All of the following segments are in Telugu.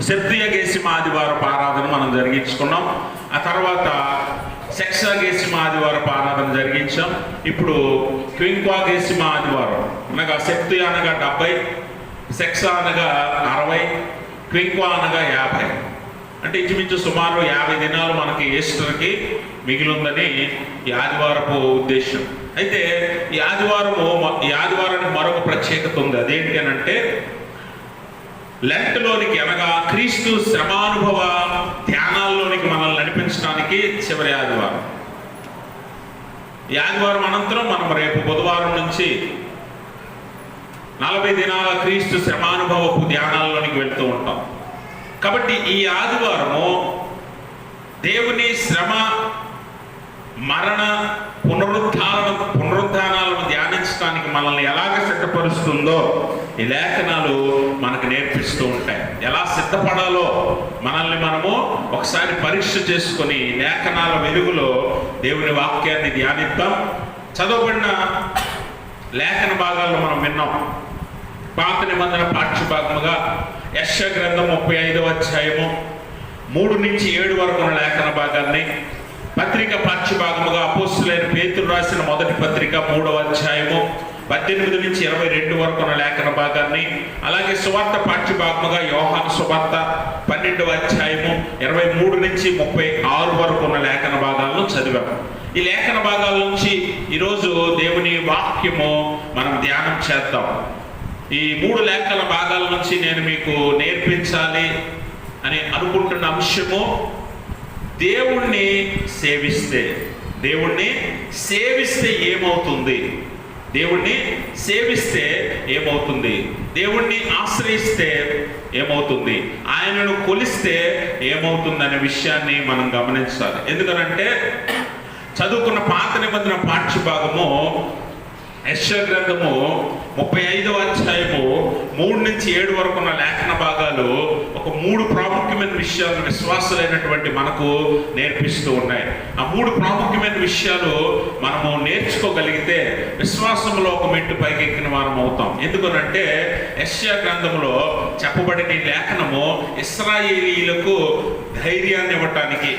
సెప్తియగేసిమ ఆదివారపు ఆరాధన మనం జరిగించుకున్నాం. ఆ తర్వాత సెక్సాగేసిమ ఆదివారపు ఆరాధన జరిగించాం. ఇప్పుడు క్వింక్వాగేసిమ ఆదివారం అనగా సెప్తి అనగా 70, సెక్సా అనగా 60, క్వింక్వా అనగా 50. అంటే ఇంచుమించు సుమారు 50 దినాలు మనకి ఈస్టర్కి మిగిలిందని ఈ ఆదివారపు ఉద్దేశం. అయితే ఈ ఆదివారానికి మరొక ప్రత్యేకత ఉంది. అదేంటి అని అంటే, లెంట్లోనికి అనగా క్రీస్తు శ్రమానుభవ ధ్యానాల్లోనికి మనల్ని నడిపించడానికి చివరి ఆదివారం. ఈ ఆదివారం అనంతరం మనం రేపు బుధవారం నుంచి 40 దినాల క్రీస్తు శ్రమానుభవపు ధ్యానాల్లోనికి వెళ్తూ ఉంటాం. కాబట్టి ఈ ఆదివారము దేవుని శ్రమ, మరణ, పునరుద్ధానాలను ధ్యానించడానికి మనల్ని ఎలాగ సిద్ధపరుస్తుందో ఈ లేఖనాలు మనకు నేర్పిస్తూ ఉంటాయి. ఎలా సిద్ధపడాలో మనల్ని మనము ఒకసారి పరీక్ష చేసుకొని లేఖనాల వెలుగులో దేవుని వాక్యాన్ని ధ్యానిద్దాం. చదవబడిన లేఖన భాగాల్లో మనం విన్నాం. పాత నిబంధన పాఠ్యభాగముగా యెషయా గ్రంథం 35వ అధ్యాయము 3 నుంచి 7 వరకు ఉన్న లేఖన భాగాన్ని, పత్రిక పాఠ్యభాగముగా అపోస్తలుడైన పేతురు రాసిన మొదటి పత్రిక 3వ అధ్యాయము 18 నుంచి 22 వరకు ఉన్న లేఖన భాగాన్ని, అలాగే సువార్త పాఠ్యభాగముగా యోహాను సువార్త 12వ అధ్యాయము 23 నుంచి 36 వరకు ఉన్న లేఖన భాగాలను చదివాము. ఈ లేఖన భాగాల నుంచి ఈరోజు దేవుని వాక్యము మనం ధ్యానం చేద్దాం. ఈ 3 లేఖల భాగాల నుంచి నేను మీకు నేర్పించాలి అని అనుకుంటున్న అంశము, దేవుణ్ణి సేవిస్తే ఏమవుతుంది, దేవుణ్ణి సేవిస్తే ఏమవుతుంది, దేవుణ్ణి ఆశ్రయిస్తే ఏమవుతుంది, ఆయనను కొలిస్తే ఏమవుతుంది అనే విషయాన్ని మనం గమనించాలి. ఎందుకనంటే చదువుకున్న పాత నిబంధన పాఠ్యభాగము యెషయా గ్రంథము 35వ అధ్యాయము 3 నుంచి 7 వరకు ఉన్న లేఖన భాగాలు ఒక 3 ప్రాముఖ్యమైన విషయాలను విశ్వాసులైనటువంటి మనకు నేర్పిస్తూ ఉన్నాయి. ఆ 3 ప్రాముఖ్యమైన విషయాలు మనము నేర్చుకోగలిగితే విశ్వాసంలో ఒక మెట్టు పైకెక్కిన వారం అవుతాం. ఎందుకనంటే యెషయా గ్రంథంలో చెప్పబడిన ఈ లేఖనము ఇశ్రాయేలీయులకు ధైర్యాన్ని ఇవ్వటానికి,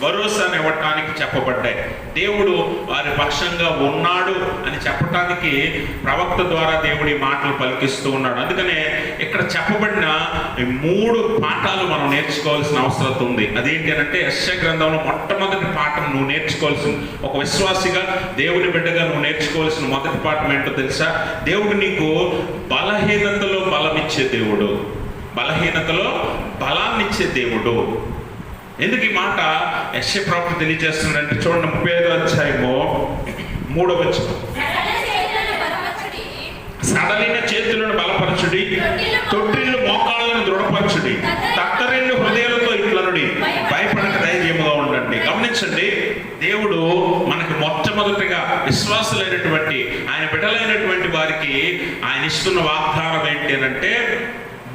భరోసాని ఇవ్వటానికి చెప్పబడ్డాయి. దేవుడు వారి పక్షంగా ఉన్నాడు అని చెప్పటానికి ప్రవక్త ద్వారా దేవుడి మాటలు పలికిస్తూ ఉన్నాడు. అందుకనే ఇక్కడ చెప్పబడిన 3 పాఠాలు మనం నేర్చుకోవాల్సిన అవసరం ఉంది. అదేంటి అంటే, యెషయా గ్రంథంలో మొట్టమొదటి పాఠం నువ్వు నేర్చుకోవాల్సిన, ఒక విశ్వాసిగా దేవుని బిడ్డగా నువ్వు నేర్చుకోవాల్సిన మొదటి పాఠం ఏంటో తెలుసా? దేవుడు నీకు బలహీనతలో బలమిచ్చే దేవుడు, బలహీనతలో బలాన్నిచ్చే దేవుడు. ఎందుకు ఈ మాట యెషయా ప్రవక్త తెలియజేస్తున్నాడంటే, చూడండి 35వ అధ్యాయము 3వ వచనం, సడలిన చేతులను బలపరచుడి, తొట్టిల్లు మోకాళ్ళను దృఢపరచుడి, తత్తరిల్లు హృదయాలతో ఇట్లనుడి, భయపడక ధైర్యముగా ఉండండి. గమనించండి, దేవుడు మనకి మొట్టమొదటిగా విశ్వాసులైనటువంటి ఆయన బిడ్డలైనటువంటి వారికి ఆయన ఇస్తున్న వాగ్దానం ఏంటి అంటే,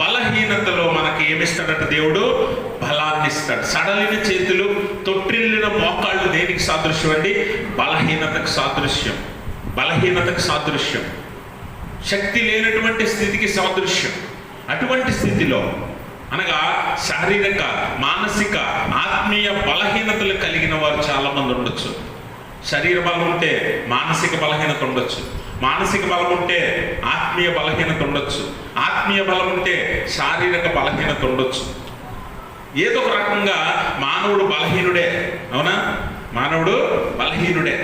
బలహీనతలో మనకి ఏమిస్తాడట? దేవుడు బలాన్ని ఇస్తాడు. సడలిన చేతులు, తొట్టిల్లిన మోకాళ్ళు దేనికి సాదృశ్యం అండి? బలహీనతకు సాదృశ్యం. బలహీనతకు సాదృశ్యం, శక్తి లేనటువంటి స్థితికి సాదృశ్యం. అటువంటి స్థితిలో అనగా శారీరక, మానసిక, ఆత్మీయ బలహీనతలు కలిగిన వారు చాలా మంది ఉండొచ్చు. శరీర బలం ఉంటే మానసిక బలహీనత ఉండొచ్చు, మానసిక బలం ఉంటే ఆత్మీయ బలహీనత ఉండొచ్చు, ఆత్మీయ బలం ఉంటే శారీరక బలహీనత ఉండొచ్చు. ఏదో ఒక రకంగా మానవుడు బలహీనుడే. అవునా? మానవుడు బలహీనుడే.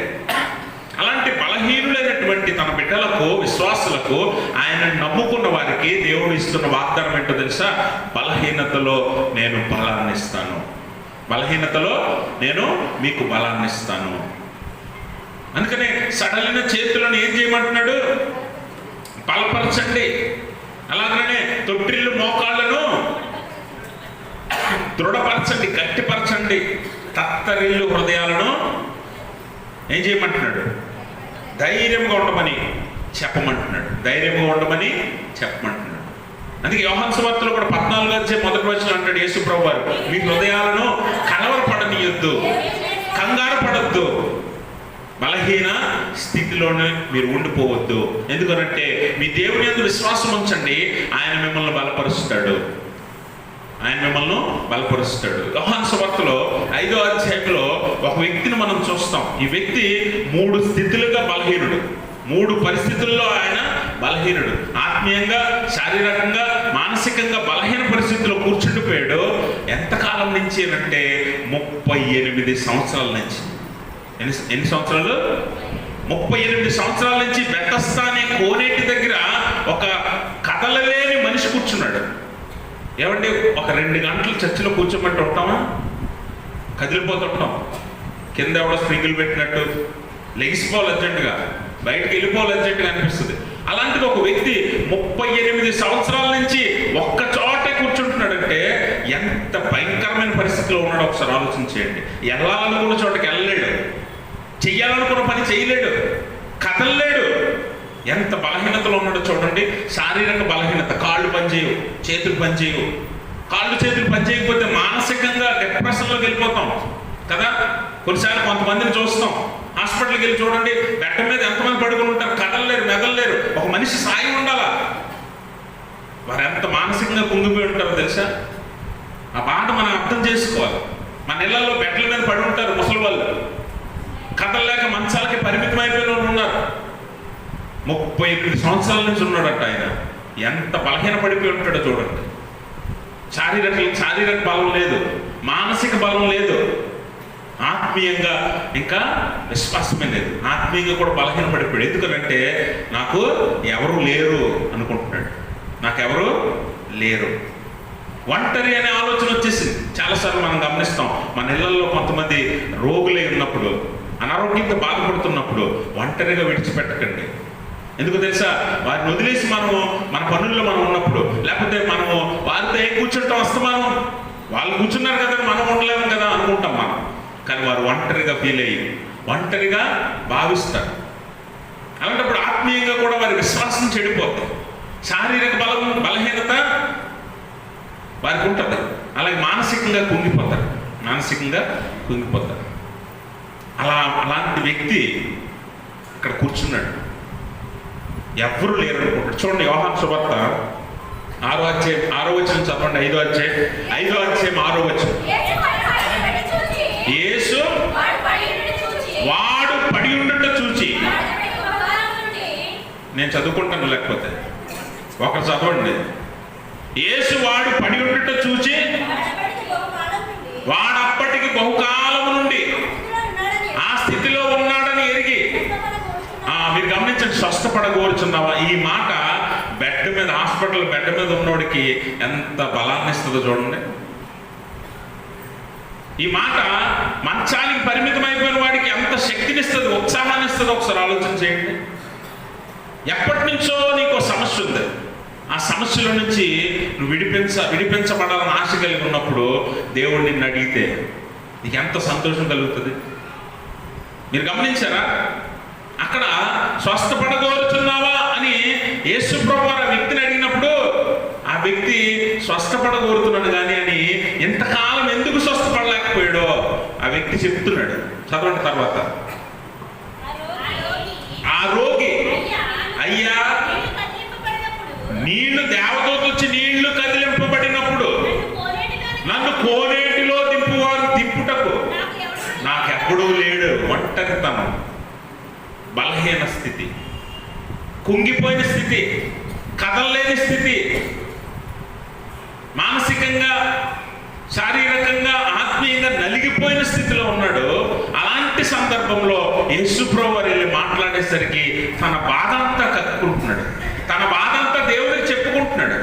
అలాంటి బలహీనులైనటువంటి తన బిడ్డలకు, విశ్వాసులకు, ఆయన నమ్ముకున్న వారికి దేవుడు ఇస్తున్న వాగ్దానం ఏంటో తెలుసా? బలహీనతలో నేను బలాన్ని ఇస్తాను, బలహీనతలో నేను మీకు బలాన్ని ఇస్తాను. అందుకనే సడలిన చేతులను ఏం చేయమంటున్నాడు? బలపరచండి. అలాగనే తొట్టిల్లు మోకాళ్ళను దృఢపరచండి, గట్టిపరచండి, తత్తరిల్లు హృదయాలను ఏం చేయమంటున్నాడు? ధైర్యంగా ఉండమని చెప్పమంటున్నాడు. ధైర్యంగా ఉండమని చెప్పమంటున్నాడు. అందుకే యోహాను సువార్తలో కూడా 14వ అధ్యాయం 1వ వచనం అంటాడు యేసు ప్రభువు వారు, మీ హృదయాలను కలవరపడనీయొద్దు, కంగారు పడొద్దు, బలహీన స్థితిలోనే మీరు ఉండిపోవద్దు. ఎందుకంటే మీ దేవుని యందు విశ్వాసం ఉంచండి, ఆయన మిమ్మల్ని బలపరుస్తాడు. ఆయన మిమ్మల్ని బలపరుస్తాడు. యోహాను సువార్తలో 5వ అధ్యాయంలో ఒక వ్యక్తిని మనం చూస్తాం. ఈ వ్యక్తి 3 స్థితులుగా బలహీనుడు, 3 పరిస్థితుల్లో ఆయన బలహీనుడు. ఆత్మీయంగా, శారీరకంగా, మానసికంగా బలహీన పరిస్థితుల్లో కూర్చుండిపోయాడు. ఎంతకాలం నుంచి అంటే 38 సంవత్సరాల నుంచి. ఎన్ని సంవత్సరాలు? 38 సంవత్సరాల నుంచి బెతస్దా అనే కోనేటి దగ్గర ఒక కదలలేని మనిషి కూర్చున్నాడు. ఏమండి, ఒక 2 గంటలు చర్చిలో కూర్చోమంటే ఉంటామా? కదిలిపోతుంటాం. కింద ఎవడో స్ప్రింగులు పెట్టినట్టు లెగిసిపోవాలి అర్జెంటుగా, బయటకు వెళ్ళిపోవాలి అర్జెంటుగా అనిపిస్తుంది. అలాంటిది ఒక వ్యక్తి 38 సంవత్సరాల నుంచి ఒక్క చోటే కూర్చుంటున్నాడంటే ఎంత భయంకరమైన పరిస్థితిలో ఉన్నాడో ఒకసారి ఆలోచించేయండి. వెళ్ళాలనుకున్న చోటకి వెళ్ళలేడు, చెయ్యాలనుకున్న పని చేయలేడు, కదలలేడు. ఎంత బలహీనతలో ఉన్నాడో చూడండి. శారీరక బలహీనత, కాళ్ళు పనిచేయవు, చేతులు పనిచేయవు. కాళ్ళు చేతులు పనిచేయకపోతే మానసికంగా డిప్రెషన్లోకి వెళ్ళిపోతాం కదా. కొన్నిసార్లు కొంతమందిని చూస్తాం, హాస్పిటల్కి వెళ్ళి చూడండి, బెడ్ మీద ఎంతమంది పడుకుని ఉంటారు, కదలలేరు, మెదలలేరు. ఒక మనిషి సాయం ఉండాలా. వారు ఎంత మానసికంగా కుంగిపోయి ఉంటారో తెలుసా? ఆ బాధ మనం అర్థం చేసుకోవాలి. మన ఇళ్లలో బెడ్ల మీద పడి ఉంటారు ముసలి వాళ్ళు, కదలలేక మంచాలకి పరిమితం అయిపోయిన వాళ్ళు ఉన్నారు. 38 సంవత్సరాల నుంచి ఉన్నాడట ఆయన. ఎంత బలహీన పడిపోయి ఉంటాడో చూడండి. శారీరక బలం లేదు, మానసిక బలం లేదు, ఆత్మీయంగా ఇంకా విశ్వాసమే లేదు. ఆత్మీయంగా కూడా బలహీన పడిపోయాడు. ఎందుకంటే నాకు ఎవరు లేరు అనుకుంటున్నాడు, నాకెవరు లేరు. ఒంటరి అనే ఆలోచన వచ్చేసింది. చాలాసార్లు మనం గమనిస్తాం, మన ఇళ్లలో కొంతమంది రోగులై ఉన్నప్పుడు, అనారోగ్యంతో బాధపడుతున్నప్పుడు ఒంటరిగా విడిచిపెట్టకండి. ఎందుకు తెలుసా? వారిని వదిలేసి మనము మన పనుల్లో మనం ఉన్నప్పుడు, లేకపోతే మనము వారితో ఏం కూర్చుంటాం, వస్తాం, వాళ్ళు కూర్చున్నారు కదా మనం ఉండలేము కదా అనుకుంటాం మనం. కానీ వారు ఒంటరిగా ఫీల్ అయ్యి ఒంటరిగా భావిస్తారు. అలాంటప్పుడు ఆత్మీయంగా కూడా వారి విశ్వాసం చెడిపోతుంది. శారీరక బలహీనత వారికి ఉంటుంది. అలాగే మానసికంగా కుంగిపోతారు. అలాంటి వ్యక్తి ఇక్కడ కూర్చున్నాడు, ఎవ్వరూ లేరు అనుకుంటాడు. చూడండి, యోహాను సువార్త 6వ అధ్యాయం 6వ వచనం చదవండి. 5వ అధ్యాయం 6వ వచనం. యేసు వాడు పడి ఉండట చూచి, నేను చదువుకుంటాను లేకపోతే ఒకరు చదవండి. యేసు వాడు పడి ఉండట చూచి, వాడప్పటికి బహుకాలం నుండి ఆ స్థితిలో ఉన్నాడని ఎరిగి. మీరు గమనించండి, స్వస్థపడగోరుచున్నావా? ఈ మాట బెడ్ మీద, హాస్పిటల్ బెడ్ మీద ఉన్నోడికి ఎంత బలాన్ని ఇస్తుందో చూడండి. ఈ మాట మంచానికి పరిమితం అయిపోయిన వాడికి ఎంత శక్తినిస్తుంది, ఉత్సాహాన్ని ఇస్తుంది. ఒకసారి ఆలోచన చేయండి. ఎప్పటి నుంచో నీకు సమస్య ఉంది, ఆ సమస్యల నుంచి నువ్వు విడిపించబడాలని ఆశ కలిగి ఉన్నప్పుడు దేవుడు నిన్ను అడిగితే నీకు ఎంత సంతోషం కలుగుతుంది. మీరు గమనించారా? అక్కడ స్వస్థపడగోరుచున్నావా అని యేసు ప్రభువు ఆ వ్యక్తిని అడిగినప్పుడు, ఆ వ్యక్తి స్వస్థపడగోరుతున్నాడు కానీ అని ఎంతకాలం ఎందుకు స్వస్థపడలేకపోయాడో ఆ వ్యక్తి చెప్తున్నాడు. చదవండి తర్వాత. ఆ రోగి, అయ్యా, నీళ్లు దేవదూత వచ్చి నీళ్లు కదిలింపబడినప్పుడు నన్ను కోనేటిలో దింపుటకు నాకెప్పుడూ లేడు. ఒంటరితనం, బలహీన స్థితి, కుంగిపోయిన స్థితి, కదలలేని స్థితి, మానసికంగా, శారీరకంగా, ఆత్మీయంగా నలిగిపోయిన స్థితిలో ఉన్నాడు. అలాంటి సందర్భంలో యేసు ప్రభువు వెళ్ళి మాట్లాడేసరికి తన బాధ అంతా కక్కుకుంటున్నాడు, తన బాధ అంతా దేవుడికి చెప్పుకుంటున్నాడు.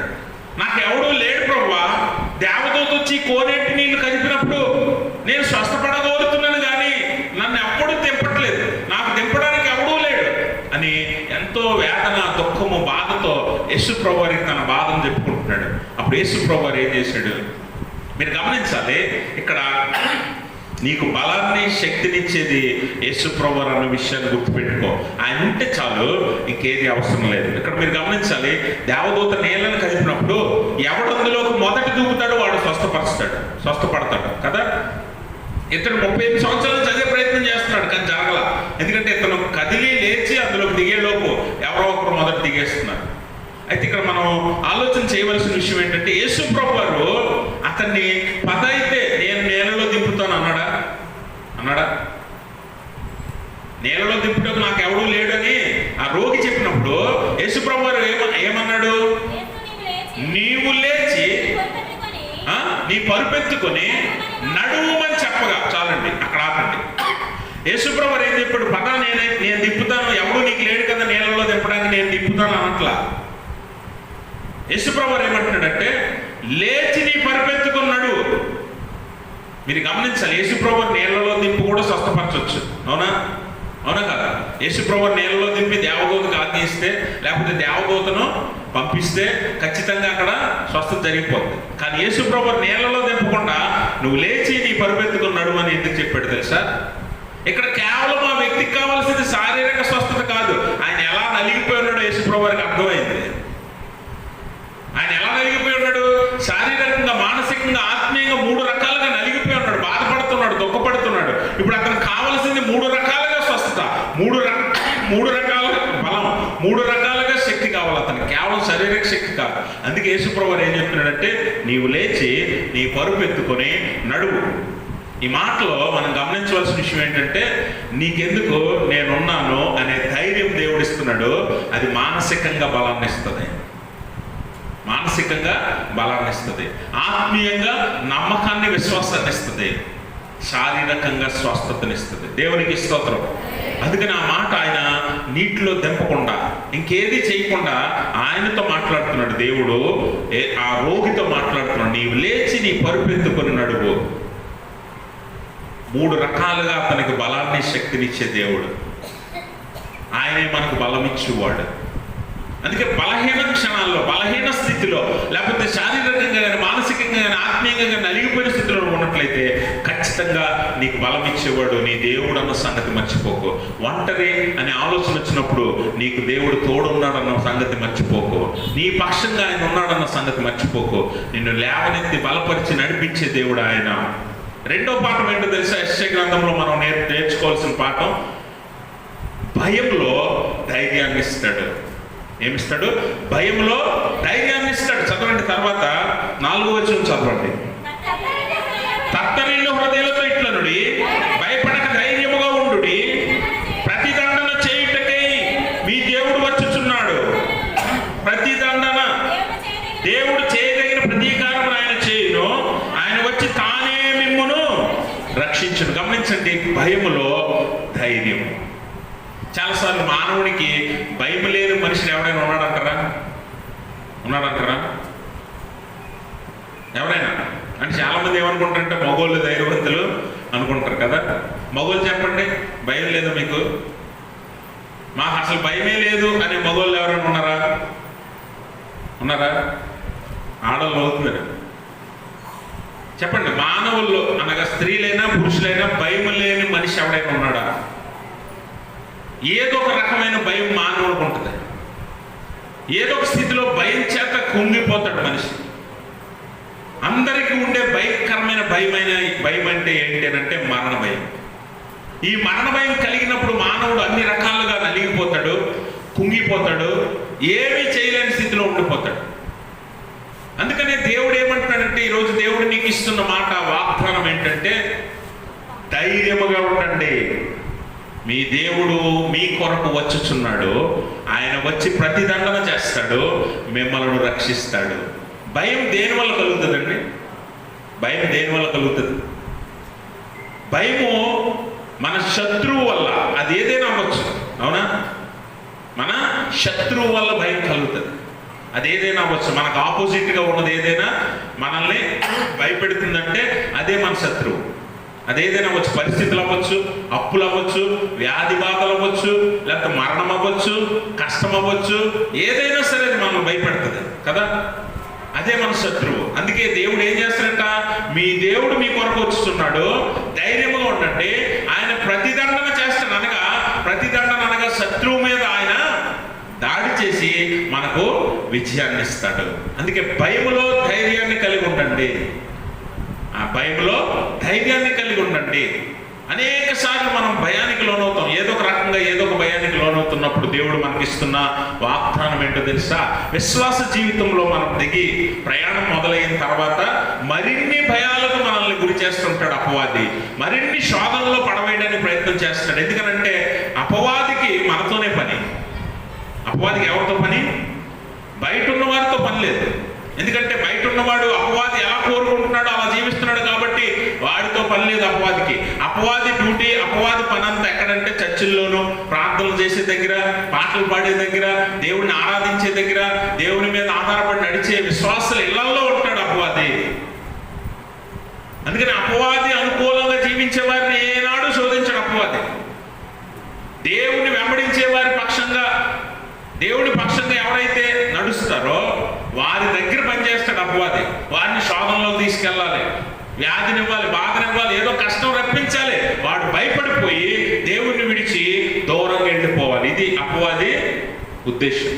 నాకెవడూ లేడు ప్రభువా, దేవదూత వచ్చి కోనేటి నీళ్లు కదిపినప్పుడు నేను స్వస్థపడగోరుతున్నాను కానీ నన్ను ఎప్పుడూ దింపట్లేదు, నాకు దింపడానికి ఎవడూ లేడు అని ఎంతో వేదన, దుఃఖము, బాధతో యేసు ప్రభువు వారికి తన బాధను చెప్పుకుంటున్నాడు. అప్పుడు యేసు ప్రభువు వారు ఏం చేశాడు? మీరు గమనించాలి, ఇక్కడ నీకు బలాన్ని, శక్తినిచ్చేది యేసు ప్రభువు అన్న విషయాన్ని గుర్తుపెట్టుకో. ఆయన ఉంటే చాలు, ఇంకేది అవసరం లేదు. ఇక్కడ మీరు గమనించాలి, దేవదూత నీళ్ళను కదిపినప్పుడు ఎవడందులోకి మొదట దూకుతాడో వాడు స్వస్థపడతాడు కదా. ఇతను 35 సంవత్సరాల నుంచి అదే ప్రయత్నం చేస్తున్నాడు కానీ జరగల. ఎందుకంటే ఇతను కదిలి లేచి అందులోకి దిగేలోపు ఎవరో ఒకరు మొదట దిగేస్తున్నారు. అయితే ఇక్కడ మనం ఆలోచన చేయవలసిన విషయం ఏంటంటే, యేసు ప్రభువు వారు అతన్ని పద అయితే నేను నేలలో దింపుతాను అన్నాడా? అన్నాడా? నేలలో దింపుటకు నాకు ఎవడూ లేడని ఆ రోగి చెప్పినప్పుడు యేసుప్రభు వారు ఏమన్నాడు? నీవు లేచి నీ పరుపెత్తుకొని నడుమని చెప్పగా చాలండి, అక్కడ ఆపండి. యేసుప్రభు వారు ఏం చెప్పాడు? పద నేను దింపుతాను, ఎవడు నీకు లేడు కదా నేలలో దింపడానికి, నేను దింపుతాను అనట్లా. యేసుప్రభు వారు ఏమంటున్నాడంటే లేచి నీ పరుపెత్తుకొని నడువు. మీరు గమనించాలి, యేసుప్రభు నీళ్ళలో దింపు కూడా స్వస్థపరచవచ్చు. అవునా? అవునా కదా? యేసుప్రభు నీళ్ళలో దింపి దేవదూతకు ఆజ్ఞయిస్తే లేకపోతే దేవదూతను పంపిస్తే ఖచ్చితంగా అక్కడ స్వస్థత జరిగిపోతుంది. కానీ యేసుప్రభు నీళ్ళలో దింపకుండా నువ్వు లేచి నీ పరుపెత్తుకొని నడువు అని ఎందుకు చెప్పాడు తెలుసా? ఇక్కడ కేవలం ఆ వ్యక్తికి కావాల్సింది శారీరక స్వస్థత కాదు. ఆయన ఎలా నలిగిపోయి ఉన్నాడో యేసుప్రభు వారికి అర్థమైంది. ఆయన ఎలా నలిగిపోయి ఉన్నాడు? శారీరకంగా, మానసికంగా, ఆత్మీయంగా 3 రకాలుగా నలిగిపోయి ఉన్నాడు, బాధపడుతున్నాడు, దుఃఖపడుతున్నాడు. ఇప్పుడు అతనికి కావాల్సింది 3 రకాలుగా స్వస్థత, 3 రకాల బలం, 3 రకాలుగా శక్తి కావాలి అతనికి, కేవలం శారీరక శక్తి కాదు. అందుకే యేసుప్రభు ఏం చెప్తున్నాడంటే నీవు లేచి నీ పరుపు ఎత్తుకొని నడువు. ఈ మాటలో మనం గమనించవలసిన విషయం ఏంటంటే నీకెందుకు నేనున్నాను అనే ధైర్యం దేవుడు ఇస్తున్నాడు. అది మానసికంగా బలాన్ని ఇస్తుంది, మానసికంగా బలాన్ని ఇస్తుంది, ఆత్మీయంగా నమ్మకాన్ని, విశ్వాసాన్ని ఇస్తుంది, శారీరకంగా స్వస్థతనిస్తుంది. దేవునికి స్తోత్రం. అందుకని ఆ మాట ఆయన నీటిలో దింపకుండా ఇంకేది చేయకుండా ఆయనతో మాట్లాడుతున్నాడు దేవుడు. ఆ రోగితో మాట్లాడుతున్నాడు, నీవు లేచి నీ పరుపెత్తుకొని నడువు. 3 రకాలుగా అతనికి బలాన్ని, శక్తినిచ్చే దేవుడు. ఆయనే మనకు బలం ఇచ్చేవాడు. అందుకే బలహీన క్షణాల్లో, బలహీన స్థితిలో, లేకపోతే శారీరకంగా కానీ, మానసికంగా కానీ, ఆత్మీయంగా కానీ నలిగిపోయిన స్థితిలో ఉన్నట్లయితే ఖచ్చితంగా నీకు బలం ఇచ్చేవాడు నీ దేవుడు అన్న సంగతి మర్చిపోకు. ఒంటరి అనే ఆలోచన వచ్చినప్పుడు నీకు దేవుడు తోడున్నాడన్న సంగతి మర్చిపోకు. నీ పక్షంగా ఆయన ఉన్నాడన్న సంగతి మర్చిపోకు. నిన్ను లేవనెత్తి బలపరిచి నడిపించే దేవుడు ఆయన. రెండో పాఠం ఏంటో తెలుసా? యెషయా గ్రంథంలో మనం నేర్చుకోవాల్సిన పాఠం, భయంలో ధైర్యాన్ని ఇస్తాడు. ఏమిస్తాడు? భయంలో ధైర్యాన్ని ఇస్తాడు. చదవండి, తర్వాత 4వ వచనం చదవండి. తత్తరిల్లు హృదయాలతో ఇట్లనుడి, భయపడక ధైర్యముగా ఉండుడి, ప్రతిదండన చేయుటకై మీ దేవుడు వచ్చుచున్నాడు. ప్రతిదండన, దేవుడు చేయదగిన ప్రతీకారం ఆయన చేయును, ఆయన వచ్చి తానే మిమ్మును రక్షించును. గమనించండి, భయములో ధైర్యం. చాలాసార్లు మానవుడికి భయం లేని మనిషిని ఎవరైనా ఉన్నాడంటారా? ఉన్నాడంటారా? ఎవరైనా అంటే చాలామంది ఏమనుకుంటారంటే మగోళ్ళు ధైర్యవంతులు అనుకుంటారు కదా. మగోళ్ళు చెప్పండి, భయం లేదు మీకు? మాకు అసలు భయమే లేదు అనే మగోళ్ళు ఎవరైనా ఉన్నారా? ఉన్నారా? ఆడవాళ్ళు అవుతున్నారు. చెప్పండి, మానవుల్లో అనగా స్త్రీలైనా పురుషులైనా భయం లేని మనిషి ఎవడైనా ఉన్నాడా? ఏదో ఒక రకమైన భయం మానవుడికి ఉంటుంది. ఏదో ఒక స్థితిలో భయం చేత కుంగిపోతాడు మనిషి. అందరికీ ఉండే భయంకరమైన భయం అంటే ఏంటి అంటే మరణ భయం. ఈ మరణ భయం కలిగినప్పుడు మానవుడు అన్ని రకాలుగా నలిగిపోతాడు, కుంగిపోతాడు, ఏమీ చేయలేని స్థితిలో ఉండిపోతాడు. అందుకనే దేవుడు ఏమంటున్నాడంటే ఈరోజు దేవుడు నీకు ఇస్తున్న మాట, వాగ్దానం ఏంటంటే ధైర్యముగా ఉండండి, మీ దేవుడు మీ కొరకు వచ్చుచున్నాడు, ఆయన వచ్చి ప్రతిదండన చేస్తాడు, మిమ్మల్ని రక్షిస్తాడు. భయం దేని వల్ల కలుగుతుందండి? భయం దేని వల్ల కలుగుతుంది? భయము మన శత్రువు వల్ల, అది ఏదైనా అవ్వచ్చు. అవునా? మన శత్రువు వల్ల భయం కలుగుతుంది. అది ఏదైనా అవ్వచ్చు. మనకు ఆపోజిట్గా ఉన్నది ఏదైనా మనల్ని భయపెడుతుందంటే అదే మన శత్రువు. అదేదైనా అవ్వచ్చు, పరిస్థితులు అవ్వచ్చు, అప్పులు అవ్వచ్చు, వ్యాధి బాధలు అవ్వచ్చు, లేకపోతే మరణం అవ్వచ్చు, కష్టం అవ్వచ్చు, ఏదైనా సరే అది మనల్ని భయపెడుతుంది కదా. అదే మన శత్రువు. అందుకే దేవుడు ఏం చేస్తాడంట? మీ దేవుడు మీ కొరకు వచ్చుతున్నాడు, ధైర్యంగా ఉండండి, ఆయన ప్రతిదండన చేస్తాడు. అనగా శత్రువు మీద ఆయన దాడి చేసి మనకు విజయాన్ని ఇస్తాడు. అందుకే భయములో ధైర్యాన్ని కలిగి ఉండండి. ఆ భయంలో ధైర్యాన్ని కలిగి ఉండండి అనేక సార్లు మనం భయానికి లోనవుతాం. ఏదో ఒక రకంగా ఏదో ఒక భయానికి లోనవుతున్నప్పుడు దేవుడు మనకిస్తున్న వాగ్దానం ఏంటో తెలుసా? విశ్వాస జీవితంలో మనం దిగి ప్రయాణం మొదలైన తర్వాత మరిన్ని భయాలకు మనల్ని గురి చేస్తుంటాడు అపవాది. మరిన్ని శోధనలో పడవేయడానికి ప్రయత్నం చేస్తాడు. ఎందుకనంటే అపవాదికి మనతోనే పని. అపవాదికి ఎవరితో పని? బయట ఉన్న వారితో పని లేదు. ఎందుకంటే బయట ఉన్నవాడు అపవాది ఎలా కోరుకుంటున్నాడో అలా జీవిస్తున్నాడు కాబట్టి వాడితో పని లేదు అపవాదికి. అపవాది డ్యూటీ, అపవాది పని అంతా ఎక్కడంటే చర్చిల్లోనూ, ప్రార్థనలు చేసే దగ్గర, పాటలు పాడే దగ్గర, దేవుడిని ఆరాధించే దగ్గర, దేవుని మీద ఆధారపడి నడిచే విశ్వాసుల ఇళ్లలో ఉంటాడు అపవాది. అందుకని అపవాది అనుకూలంగా జీవించే వారిని ఏనాడు శోధించాడు అపవాది. దేవుని వెంబడించే వారి పక్షంగా, దేవుడి పక్షంగా ఎవరైతే నడుస్తారో వారి దగ్గర పనిచేస్తాడు అపవాది. వారిని శోధనలో తీసుకెళ్ళాలి, వ్యాధినివ్వాలి, బాధనివ్వాలి, ఏదో కష్టం రప్పించాలి. వాడు భయపడిపోయి దేవుణ్ణి విడిచి దూరంగా వెళ్ళిపోవాలి. ఇది అపవాది ఉద్దేశం.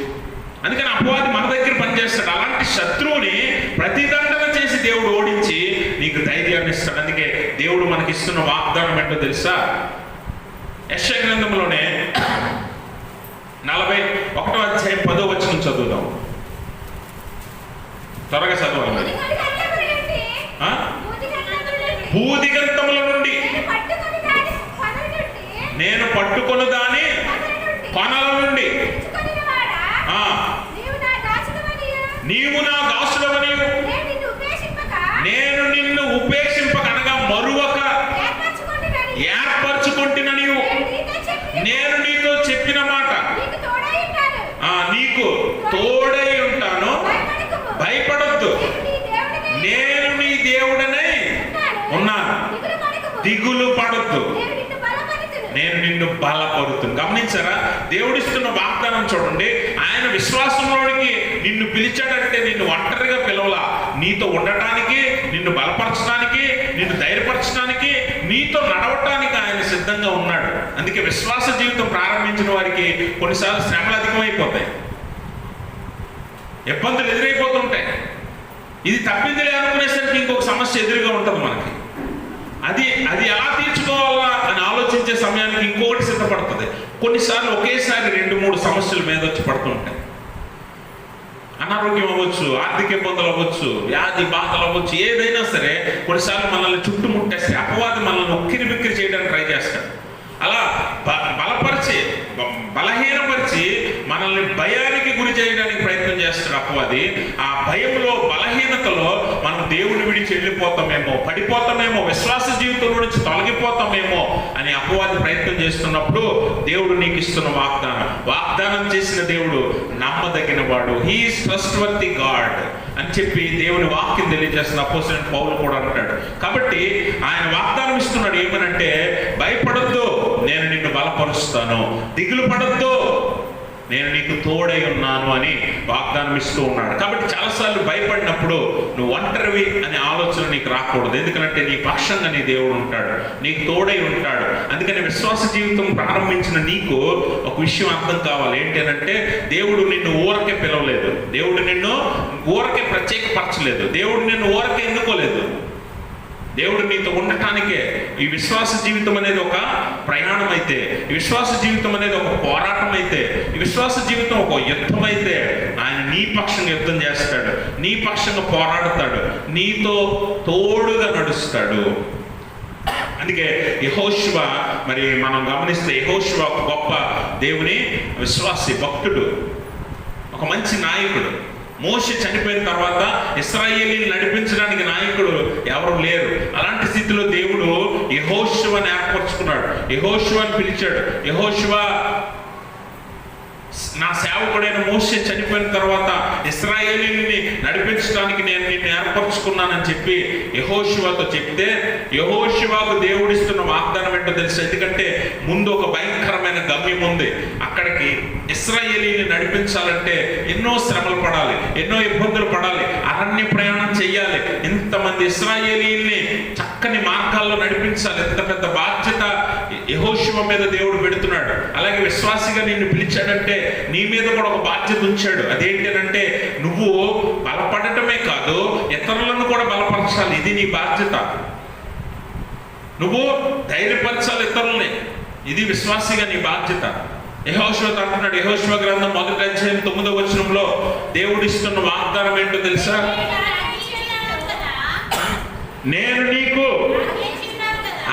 అందుకని అపవాది మన దగ్గర పనిచేస్తాడు. అలాంటి శత్రువుని ప్రతిదండన చేసి దేవుడు ఓడించి నీకు ధైర్యాన్ని ఇస్తాడు. అందుకే దేవుడు మనకిస్తున్న వాగ్దానం ఏంటో తెలుసా? యెషయా గ్రంథంలోనే 41వ అధ్యాయం 10వ వచనం చదువుదాం. త్వరగా చదవాలి. భూదిగంతముల నుండి నేను పట్టుకొని దాని కొనల నుండి నీవు నా దాసుడవని నేను నిన్ను ఉపేక్షింపక అనగా మరువక ఏర్పరచుకుంటున్న నీవు నేను నీతో చెప్పిన మాట నీకు తోడై ఉంటాను, భయపడొద్దు, నేను నీ దేవుడనే ఉన్నాను, దిగులు పడొద్దు, నేను నిన్ను బలపరుతును. గమనించారా? దేవుడిస్తున్న వాగ్దానం చూడండి. ఆయన విశ్వాసంలోనికి నిన్ను పిలిచాడంటే నిన్ను ఒంటరిగా పిలవలా. నీతో ఉండటానికి, నిన్ను బలపరచడానికి, నిన్ను ధైర్యపరచడానికి, నీతో నడవటానికి ఆయన సిద్ధంగా ఉన్నాడు. అందుకే విశ్వాస జీవితం ప్రారంభించిన వారికి కొన్నిసార్లు శ్రమలు అధికమైపోతాయి, ఇబ్బందులు ఎదురైపోతుంటాయి. ఇది తప్పిందిలే అనుకునేసరికి ఇంకొక సమస్య ఎదురుగా ఉంటుంది మనకి. అది ఎలా తీర్చుకోవాలా అని ఆలోచించే సమయానికి ఇంకొకటి సిద్ధపడుతుంది. కొన్నిసార్లు ఒకేసారి 2-3 సమస్యల మీద వచ్చి పడుతుంటాయి. అనారోగ్యం అవ్వచ్చు, ఆర్థిక ఇబ్బందులు అవ్వచ్చు, వ్యాధి బాధలు అవ్వచ్చు, ఏదైనా సరే కొన్నిసార్లు మనల్ని చుట్టుముట్టేస్తే అపవాది మనల్ని ఉక్కిరి బిక్కిరి చేయడానికి ట్రై చేస్తాడు. అలా బలపరిచి, బలహీనపరిచి మనల్ని భయానికి గురి చేయడానికి ప్రయత్నం చేస్తాడు అపవాది. ఆ భయంలో, బలహీనతలో మనం దేవుని విడిచి వెళ్ళిపోతామేమో, పడిపోతామేమో, విశ్వాస జీవితంలో నుంచి తొలగిపోతామేమో అని అపవాది ప్రయత్నం చేస్తున్నప్పుడు దేవుడు నీకు ఇస్తున్న వాగ్దానం చేసిన దేవుడు నమ్మదగిన వాడు. హీ ఈస్ ట్రస్ట్వర్తీ గాడ్ అని చెప్పి దేవుని వాక్యం తెలియజేస్తున్న అపోస్తలుడైన పౌలు కూడా అంటాడు. కాబట్టి ఆయన వాగ్దానం ఇస్తున్నాడు ఏమనంటే, భయపడొద్దు, నేను నిన్ను బలపరుస్తాను, దిగులు పడొద్దు, నేను నీకు తోడై ఉన్నాను అని వాగ్దానం ఇస్తూ ఉన్నాడు. కాబట్టి చాలాసార్లు భయపడినప్పుడు నువ్వు ఒంటరివి అనే ఆలోచన నీకు రాకూడదు. ఎందుకంటే నీ పక్షంగా నీ దేవుడు ఉంటాడు, నీకు తోడై ఉంటాడు. అందుకని విశ్వాస జీవితం ప్రారంభించిన నీకు ఒక విషయం అర్థం కావాలి. ఏంటి అంటే, దేవుడు నిన్ను ఊరకే పిలవలేదు, దేవుడు నిన్ను ఊరకే ప్రత్యేకపరచలేదు, దేవుడు నిన్ను ఊరకే ఎన్నుకోలేదు. దేవుడు నీతో ఉండటానికే. ఈ విశ్వాస జీవితం అనేది ఒక ప్రయాణం అయితే, ఈ విశ్వాస జీవితం అనేది ఒక పోరాటం అయితే, ఈ విశ్వాస జీవితం ఒక యుద్ధం అయితే ఆయన నీ పక్షంగా యుద్ధం చేస్తాడు, నీ పక్షంగా పోరాడతాడు, నీతో తోడుగా నడుస్తాడు. అందుకే యెహోషువ, మరి మనం గమనిస్తే యెహోషువ ఒక గొప్ప దేవుని విశ్వాసి, భక్తుడు, ఒక మంచి నాయకుడు. మోషే చనిపోయిన తర్వాత ఇశ్రాయేలీని నడిపించడానికి నాయకుడు ఎవరు లేరు. అలాంటి స్థితిలో దేవుడు యెహోషువని ఏర్పరచుకున్నాడు, యెహోషువని పిలిచాడు. యెహోషువ, నా సేవకుడైన మోషే చనిపోయిన తర్వాత ఇశ్రాయేలీని నడిపించడానికి నేను నిన్ను ఏర్పరచుకున్నానని చెప్పి యెహోషువతో చెప్తే, యెహోషువకు దేవుడిస్తున్న వాగ్దానం ఏంటో తెలుసు. ఎందుకంటే ముందు ఒక భయంకరమైన గమ్యం ఉంది. అక్కడికి ఇశ్రాయేలీని నడిపించాలంటే ఎన్నో శ్రమలు పడాలి, ఎన్నో ఇబ్బందులు పడాలి, అరణ్య ప్రయాణం చెయ్యాలి, ఇంతమంది ఇశ్రాయేలీల్ని చక్కని మార్గాల్లో నడిపించాలి. ఎంత పెద్ద బాధ్యత యెహోషువ మీద దేవుడు పెడుతున్నాడు. అలాగే విశ్వాసిగా నిన్ను పిలిచాడంటే నీ మీద కూడా ఒక బాధ్యత ఉంచాడు. అదేంటి అంటే, నువ్వు బలపడటమే కాదు, ఇతరులను కూడా బలపరచాలి. ఇది నీ బాధ్యత. నువ్వు ధైర్యపరచాలి ఇతరుల్ని. ఇది విశ్వాసిగా నీ బాధ్యత. యెహోషువతో అంటున్నాడు, యెహోషువ గ్రంథం 1వ అధ్యాయం 9వ వచనంలో దేవుడు ఇస్తున్న వాగ్దానం ఏంటో తెలుసా? నేను నీకు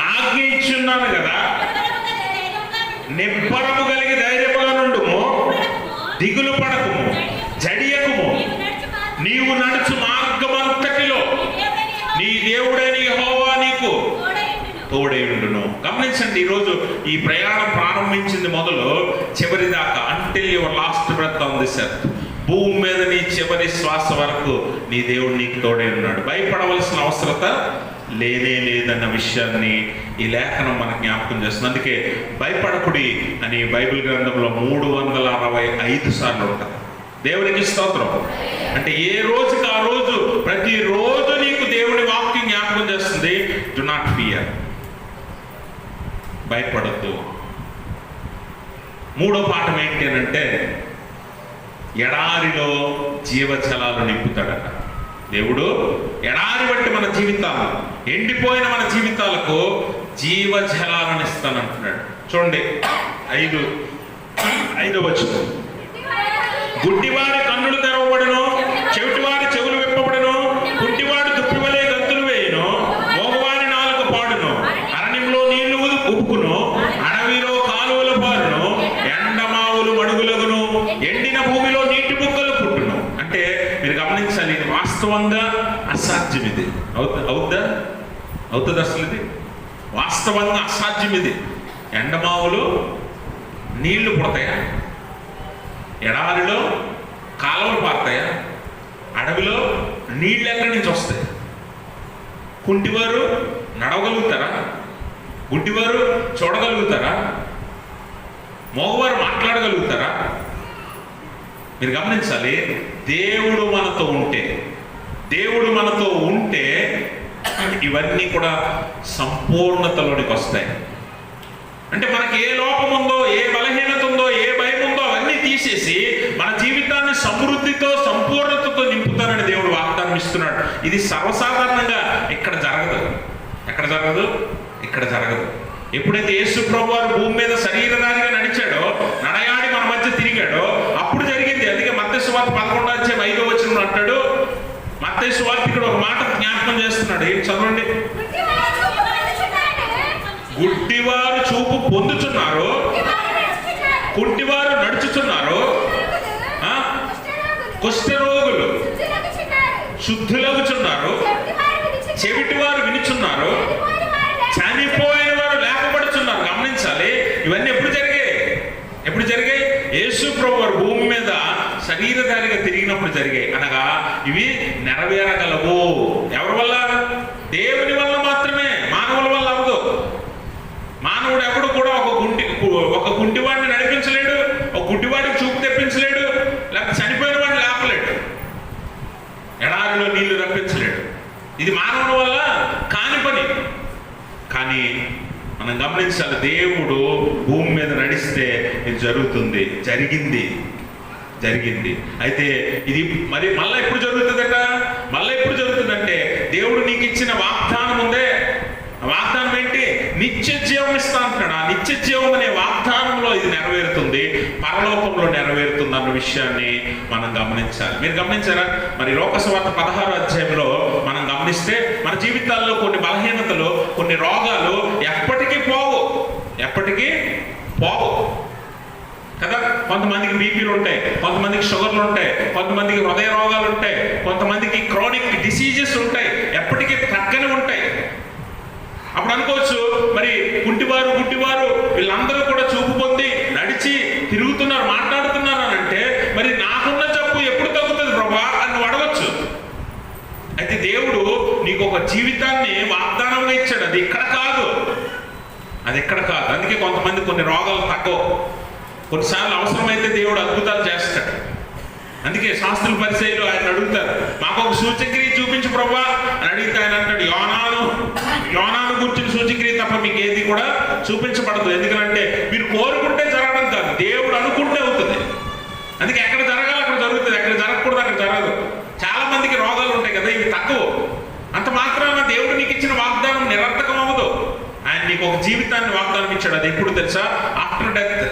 ఆజ్ఞ ఇచ్చున్నాను కదా, నిబ్బరము కలిగి ధైర్యముగా నుండుము, దిగులు పడకుము, జడియకుము. నీవు నడుచు మార్గమంతటిలో నీ దేవుడైన యెహోవా నీకు తోడేయుండును. గమనించండి, ఈరోజు ఈ ప్రయాణం ప్రారంభించింది మొదలు చివరి దాకా, until your last breath on this earth. భూమి మీద నీ చివరి శ్వాస వరకు నీ దేవుడు నీకు తోడే ఉన్నాడు. భయపడవలసిన అవసరత లేనే లేదన్న విషయాన్ని ఈ లేఖనం మనకు జ్ఞాపకం చేస్తుంది. అందుకే భయపడకుడి అని బైబిల్ గ్రంథంలో 365 సార్లు ఉంటుంది. దేవునికి స్తోత్రం. అంటే ఏ రోజుకి ఆ రోజు, ప్రతిరోజు నీకు దేవుడి వాక్యం జ్ఞాపకం చేస్తుంది, డు నాట్ ఫియర్, భయపడద్దు. మూడో పాఠం ఏంటి అని అంటే, ఎడారిలో జీవజలాలు నింపుతాడట దేవుడు. ఎడారి బట్టి మన జీవితాలు, ఎండిపోయిన మన జీవితాలకు జీవజలాలను ఇస్తానంటున్నాడు. చూడండి 5వ వచనం, గుడ్డివారి కన్నులు తెరవబడును, చెవిటివారి చెవులు విప్పబడును, కుంటివాడు దుప్పివలే గంతులు వేయును, మోగవారి నాలుక పాడును, అరణ్యంలో నీళ్లు ఉప్పుకును, అడవిలో కాలువలు పారును, ఎండమావులు మడుగులగును, ఎండిన భూమిలో నీటి బుగ్గలు పుట్టును. అంటే మీరు గమనించాలి, ఇది వాస్తవంగా అసాధ్యం. ఇది అవుతుంది అసలు ఇది వాస్తవంగా అసాధ్యం. ఇది ఎండమావులు నీళ్లు పుడతాయా? ఎడారిలో కాలువలు పారుతాయా? అడవిలో నీళ్ళు ఎక్కడి నుంచి వస్తాయి? కుంటివారు నడవగలుగుతారా? గుడ్డివారు చూడగలుగుతారా? మగవారు మాట్లాడగలుగుతారా? మీరు గమనించాలి, దేవుడు మనతో ఉంటే ఇవన్నీ కూడా సంపూర్ణతలోనికి వస్తాయి. అంటే మనకి ఏ లోపం ఉందో, ఏ బలహీనత ఉందో, ఏ భయం ఉందో అవన్నీ తీసేసి మన జీవితాన్ని సమృద్ధితో, సంపూర్ణతతో నింపుతానని దేవుడు వాగ్దానం ఇస్తున్నాడు. ఇది సర్వసాధారణంగా ఇక్కడ జరగదు. ఎప్పుడైతే యేసు ప్రభువు వారు భూమి మీద శరీరధారిగా నడిచాడో, నడయాడి మన మధ్య తిరిగాడో, అప్పుడు జరిగింది. అందుకే మత్తయి సువార్త 11వ అధ్యాయం 5వ వచనంలో అంటాడు, మత్తయి సువార్తికుడు ఒక మాట జ్ఞాపకం చేస్తున్నాడు. ఏం చదవండి, గుడ్డివారు చూపు పొందుచున్నారు, కుంటివారు నడుచుచున్నారు, కుష్ఠరోగులు శుద్ధులగుచున్నారు, చెవిటివారు వినుచున్నారు, చనిపోయిన వారు లేపబడుచున్నారు. గమనించాలి, ఇవన్నీ ఎప్పుడు జరిగాయి? యేసు ప్రభువు వారు భూమి మీద శరీరధారిగా తిరిగినప్పుడు జరిగాయి. అనగా ఇవి నెరవేరగలవు. ఎవరి వల్ల? దేవుని వల్ల మాత్రమే, మానవుల వల్ల అవ్వదు. మానవుడు ఎప్పుడు కూడా ఒక కుంటివాడిని నడిపించలేడు, ఒక గుడ్డివాడికి చూపు తెప్పించలేడు, లేకపోతే చనిపోయిన వాడిని లేపలేడు, ఎడారిలో నీళ్లు రప్పించలేడు. ఇది మానవుని వల్ల కాని పని. కానీ మనం గమనించాలి, దేవుడు భూమి మీద నడిస్తే ఇది జరిగింది. అయితే ఇది మళ్ళీ ఎప్పుడు జరుగుతుందంటే దేవుడు నీకు ఇచ్చిన వాగ్దానం ఉందే, వాగ్దానం ఏంటి? నిత్య జీవం ఇస్తా అంటున్నాడు. ఆ నిత్య జీవం అనే వాగ్దానంలో ఇది నెరవేరుతుంది, పరలోకంలో నెరవేరుతుంది అన్న విషయాన్ని మనం గమనించాలి. మీరు గమనించారా? మరి లోకసువార్త 16వ అధ్యాయంలో మనం గమనిస్తే మన జీవితాల్లో కొన్ని బలహీనతలు, కొన్ని రోగాలు ఎప్పటికీ పోవు కదా. కొంతమందికి బీపీలు ఉంటాయి, కొంతమందికి షుగర్లు ఉంటాయి, కొంతమందికి హృదయ రోగాలు ఉంటాయి, కొంతమందికి క్రానిక్ డిసీజెస్ ఉంటాయి, ఎప్పటికీ తగ్గని ఉంటాయి. అప్పుడు అనుకోవచ్చు, మరి కుంటివారు, గుడ్డివారు వీళ్ళందరూ కూడా చూపు పొంది నడిచి తిరుగుతున్నారు, మాట్లాడుతున్నారు అని అంటే, మరి నాకున్న జబ్బు ఎప్పుడు తగ్గుతుంది ప్రభా అని నువ్వు అడగచ్చు. అయితే దేవుడు నీకు ఒక జీవితాన్ని వాగ్దానంగా ఇచ్చాడు. అది ఇక్కడ కాదు. అందుకే కొంతమంది కొన్ని రోగాలు తగ్గవు. కొన్నిసార్లు అవసరమైతే దేవుడు అద్భుతాలు చేస్తాడు. అందుకే శాస్త్రుల పరిచయులు ఆయన అడుగుతారు, మాకు ఒక సూచక్రియ చూపించు ప్రభా అని అడిగితే ఆయన అంటాడు, యోనాను గురించిన సూచక్రియ తప్ప మీకు ఏది కూడా చూపించబడదు. ఎందుకంటే మీరు కోరుకుంటే జరగడం కాదు, దేవుడు అనుకుంటే అవుతుంది. అందుకే ఎక్కడ జరగాలి అక్కడ జరుగుతుంది, ఎక్కడ జరగకూడదు అక్కడ జరగదు. చాలా మందికి రోగాలు ఉంటాయి కదా, ఇవి తక్కువ. అంత మాత్రాన దేవుడు నీకు ఇచ్చిన వాగ్దానం నిరర్థకం అవ్వదు. జీవితాన్ని వాగ్దానం ఇచ్చాడు. అది ఎప్పుడు తెలుసా? After death.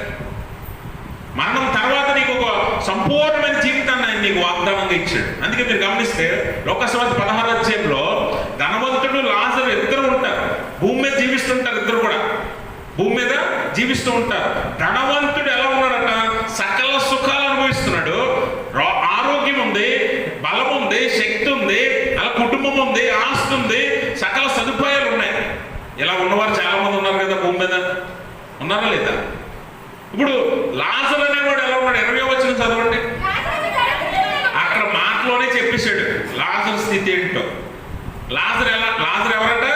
మరణం తర్వాత నీకు ఒక సంపూర్ణమైన జీవితాన్ని ఆయన నీకు వాగ్దానంగా ఇచ్చాడు. అందుకే మీరు గమనిస్తే లోకసువార్త 16వ అధ్యాయంలో ధనవంతుడు లాజరు ఇద్దరు ఉంటారు, భూమి మీద జీవిస్తుంటారు. ఇద్దరు కూడా భూమి మీద జీవిస్తూ ఉంటారు. ధనవంతుడు ఎలా ఉన్నాడట? సకల సుఖాలు అనుభవిస్తున్నాడు, ఆరోగ్యం ఉంది, బలం ఉంది, శక్తి ఉంది, అలా కుటుంబం ఉంది, ఆస్తి ఉంది, సకల సదుపాయాలు ఉన్నాయి. ఇలా ఉన్నవారు చాలా మంది ఉన్నారు కదా భూమి మీద, ఉన్నారా లేదా? ఇప్పుడు లాజరు అనేవాడు ఎలా ఉన్నాడు? 20వ వచనం చదవండి. అక్కడ మాటలోనే చెప్పేశాడు లాజరు స్థితి ఏంటో. లాజరు ఎవరట?